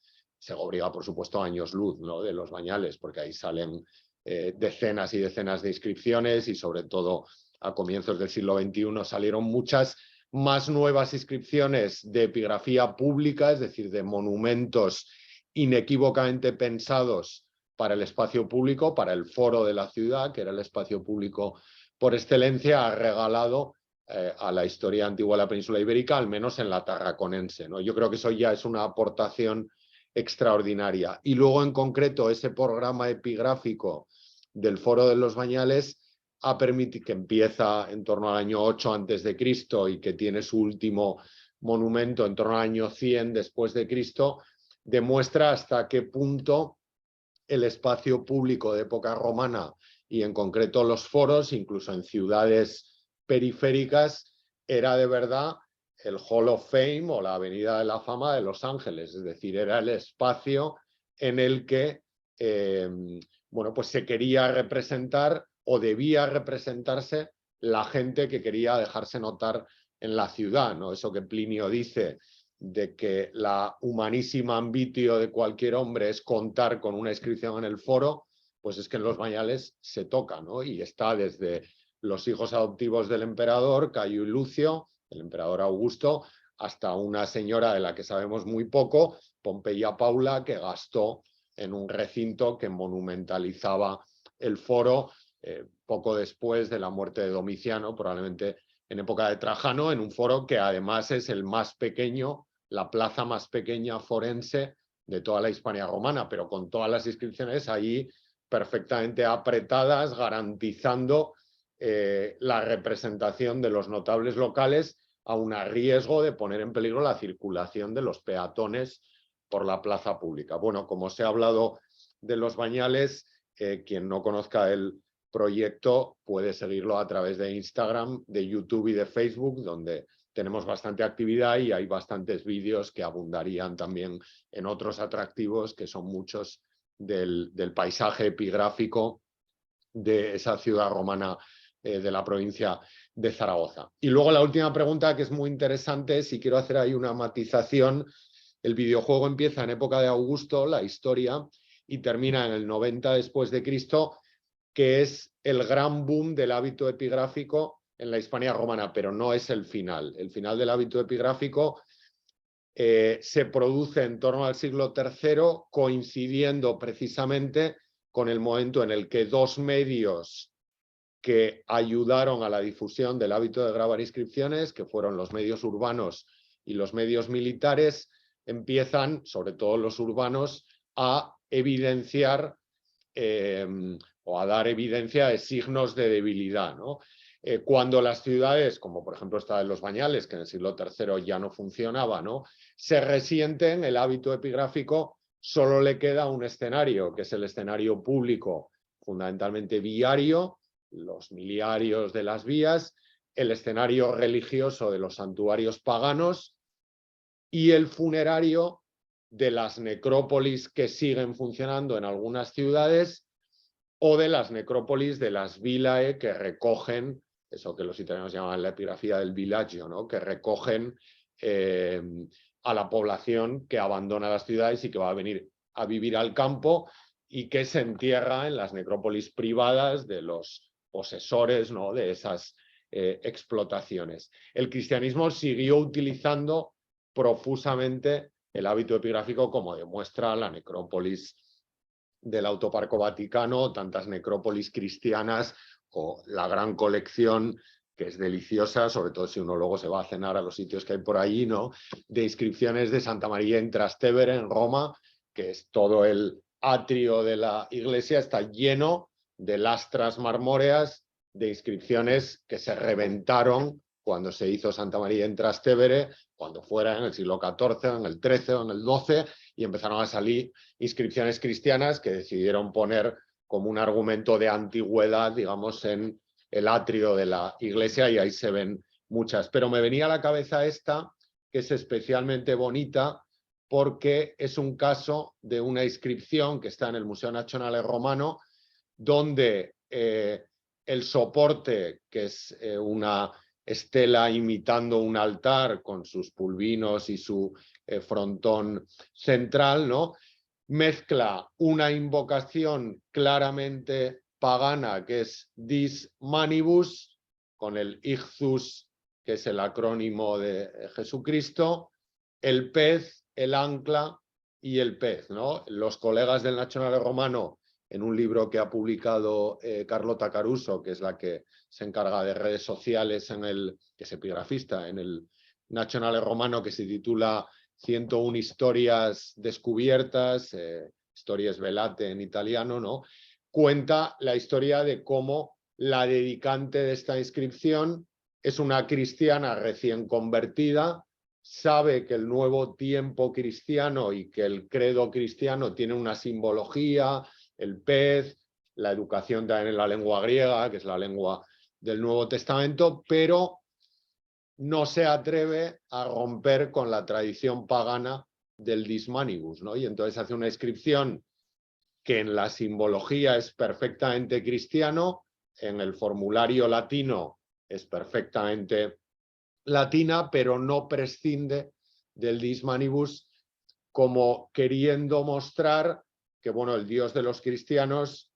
B: por supuesto años luz, ¿no? De los bañales, porque ahí salen decenas y decenas de inscripciones, y sobre todo a comienzos del siglo XXI salieron muchas más nuevas inscripciones de epigrafía pública, es decir, de monumentos inequívocamente pensados para el espacio público, para el foro de la ciudad, que era el espacio público por excelencia. Ha regalado a la historia antigua de la península ibérica, al menos en la tarraconense, ¿no? Yo creo que eso ya es una aportación extraordinaria. Y luego, en concreto, ese programa epigráfico del Foro de los Bañales ha permitido, que empieza en torno al año 8 a.C. y que tiene su último monumento en torno al año 100 después de Cristo, demuestra hasta qué punto el espacio público de época romana y en concreto los foros, incluso en ciudades periféricas, era de verdad el Hall of Fame o la Avenida de la Fama de Los Ángeles, es decir, era el espacio en el que bueno, pues se quería representar o debía representarse la gente que quería dejarse notar en la ciudad, ¿no? Eso que Plinio dice de que la humanísima ambitio de cualquier hombre es contar con una inscripción en el foro, pues es que en los Bañales se toca, ¿no? Y está desde los hijos adoptivos del emperador, Cayo y Lucio, el emperador Augusto, hasta una señora de la que sabemos muy poco, Pompeya Paula, que gastó en un recinto que monumentalizaba el foro poco después de la muerte de Domiciano, probablemente en época de Trajano, en un foro que además es el más pequeño, la plaza más pequeña forense de toda la Hispania romana, pero con todas las inscripciones ahí perfectamente apretadas, garantizando la representación de los notables locales, aun a riesgo de poner en peligro la circulación de los peatones por la plaza pública. Bueno, como se ha hablado de los Bañales, quien no conozca el proyecto puede seguirlo a través de Instagram, de YouTube y de Facebook, donde tenemos bastante actividad y hay bastantes vídeos que abundarían también en otros atractivos que son muchos del paisaje epigráfico de esa ciudad romana de la provincia de Zaragoza. Y luego la última pregunta, que es muy interesante, si quiero hacer ahí una matización. El videojuego empieza en época de Augusto, la historia, y termina en el 90 después de Cristo, que es el gran boom del hábito epigráfico en la Hispania romana, pero no es el final. El final del hábito epigráfico se produce en torno al siglo III, coincidiendo precisamente con el momento en el que dos medios que ayudaron a la difusión del hábito de grabar inscripciones, que fueron los medios urbanos y los medios militares, empiezan, sobre todo los urbanos, a evidenciar o a dar evidencia de signos de debilidad, ¿no? Cuando las ciudades, como por ejemplo esta de los Bañales, que en el siglo III ya no funcionaba, ¿no?, se resienten, el hábito epigráfico solo le queda un escenario, que es el escenario público, fundamentalmente viario, los miliarios de las vías, el escenario religioso de los santuarios paganos y el funerario de las necrópolis que siguen funcionando en algunas ciudades o de las necrópolis de las villae que recogen, eso que los italianos llaman la epigrafía del villaggio, ¿no?, que recogen a la población que abandona las ciudades y que va a venir a vivir al campo y que se entierra en las necrópolis privadas de los posesores, ¿no?, de esas explotaciones. El cristianismo siguió utilizando profusamente el hábito epigráfico, como demuestra la necrópolis del Autoparco Vaticano, tantas necrópolis cristianas o la gran colección, que es deliciosa, sobre todo si uno luego se va a cenar a los sitios que hay por allí, ¿no?, de inscripciones de Santa María in Trastevere en Roma, que es todo el atrio de la iglesia, está lleno de lastras marmóreas de inscripciones que se reventaron cuando se hizo Santa María in Trastevere, cuando fuera en el siglo XIV, en el XIII o en el XII, y empezaron a salir inscripciones cristianas que decidieron poner como un argumento de antigüedad, digamos, en el atrio de la iglesia, y ahí se ven muchas. Pero me venía a la cabeza esta, que es especialmente bonita, porque es un caso de una inscripción que está en el Museo Nazionale Romano, donde el soporte, que es una estela imitando un altar con sus pulvinos y su frontón central, ¿no?, mezcla una invocación claramente pagana, que es Dis Manibus, con el Ictus, que es el acrónimo de Jesucristo, el pez, el ancla y el pez, ¿no? Los colegas del Nazionale Romano, en un libro que ha publicado Carlota Caruso, que es la que se encarga de redes sociales, que es epigrafista en el Nazionale Romano, que se titula 101 historias descubiertas, Stories velate en italiano, ¿no?, cuenta la historia de cómo la dedicante de esta inscripción es una cristiana recién convertida, sabe que el nuevo tiempo cristiano y que el credo cristiano tiene una simbología el pez, la educación también en la lengua griega, que es la lengua del Nuevo Testamento, pero no se atreve a romper con la tradición pagana del Dismanibus, ¿no? Y entonces hace una inscripción que en la simbología es perfectamente cristiano, en el formulario latino es perfectamente latina, pero no prescinde del Dismanibus, como queriendo mostrar que, bueno, el Dios de los cristianos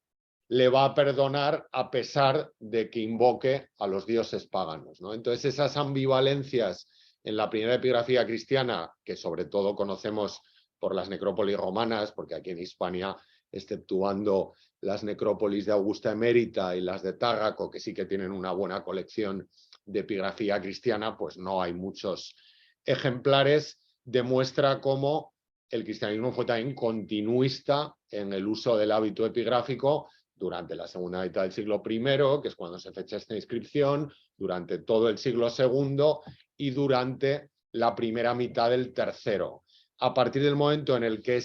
B: le va a perdonar a pesar de que invoque a los dioses paganos, ¿no? Entonces esas ambivalencias en la primera epigrafía cristiana, que sobre todo conocemos por las necrópolis romanas, porque aquí en Hispania, exceptuando las necrópolis de Augusta Emérita y las de Tágaco, que sí que tienen una buena colección de epigrafía cristiana, pues no hay muchos ejemplares, demuestra cómo el cristianismo fue también continuista en el uso del hábito epigráfico durante la segunda mitad del siglo I, que es cuando se fecha esta inscripción, durante todo el siglo II y durante la primera mitad del tercero. A partir del momento en el que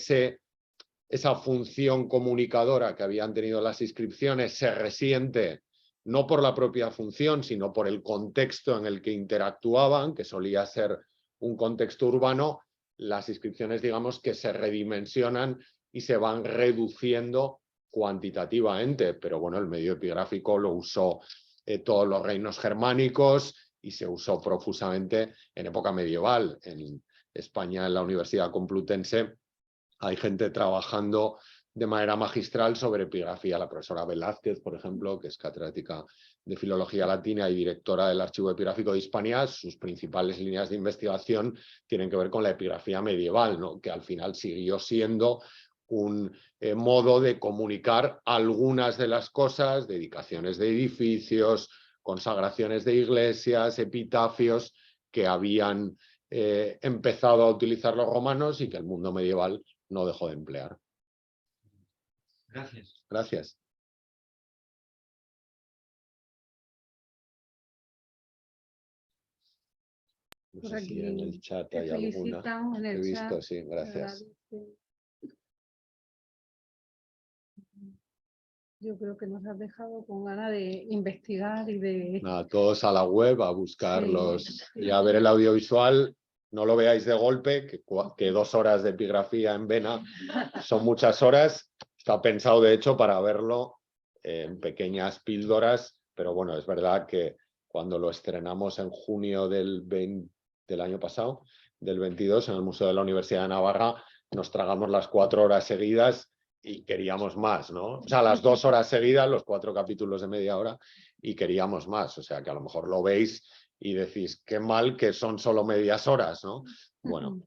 B: esa función comunicadora que habían tenido las inscripciones se resiente no por la propia función, sino por el contexto en el que interactuaban, que solía ser un contexto urbano, las inscripciones, digamos, que se redimensionan y se van reduciendo cuantitativamente, pero bueno, el medio epigráfico lo usó todos los reinos germánicos y se usó profusamente en época medieval. En España, en la Universidad Complutense, hay gente trabajando de manera magistral sobre epigrafía. La profesora Velázquez, por ejemplo, que es catedrática de Filología Latina y directora del Archivo Epigráfico de Hispania, sus principales líneas de investigación tienen que ver con la epigrafía medieval, ¿no? Que al final siguió siendo un modo de comunicar algunas de las cosas, dedicaciones de edificios, consagraciones de iglesias, epitafios, que habían empezado a utilizar los romanos y que el mundo medieval no dejó de emplear.
F: Gracias.
B: Gracias. No
A: Por
B: sé si
A: aquí
B: en el chat
A: te
B: hay alguna.
A: felicitan en el
B: He visto,
A: chat.
B: sí, gracias.
A: Yo creo que nos has dejado con ganas de investigar y de...
B: Nada, todos a la web a buscarlos y a ver el audiovisual. No lo veáis de golpe, que 2 horas de epigrafía en vena son muchas horas. Está pensado, de hecho, para verlo en pequeñas píldoras, pero bueno, es verdad que cuando lo estrenamos en junio del año pasado, del 22, en el Museo de la Universidad de Navarra, nos tragamos las 4 horas seguidas y queríamos más, ¿no? O sea, las 2 horas seguidas, los 4 capítulos de media hora, y queríamos más. O sea, que a lo mejor lo veis y decís, qué mal que son solo medias horas, ¿no? Bueno,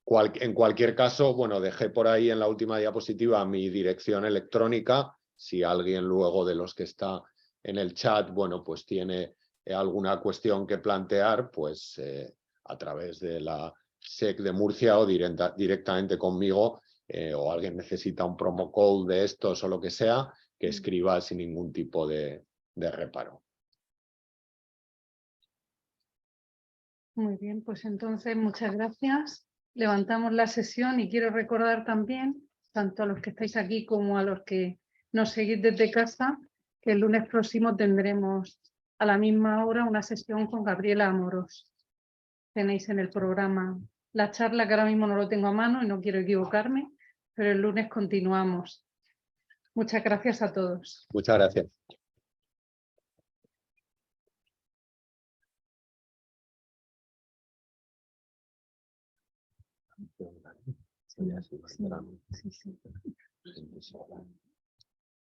B: en cualquier caso, bueno, dejé por ahí en la última diapositiva mi dirección electrónica. Si alguien luego de los que está en el chat, bueno, pues tiene alguna cuestión que plantear, pues a través de la SEC de Murcia o directamente conmigo, o alguien necesita un promo code de estos o lo que sea, que escriba sin ningún tipo de reparo.
A: Muy bien, pues entonces muchas gracias. Levantamos la sesión y quiero recordar también, tanto a los que estáis aquí como a los que nos seguís desde casa, que el lunes próximo tendremos a la misma hora una sesión con Gabriela Amorós. Tenéis en el programa la charla, que ahora mismo no lo tengo a mano y no quiero equivocarme, pero el lunes continuamos. Muchas gracias a todos.
B: Muchas gracias.
A: Sí, sí.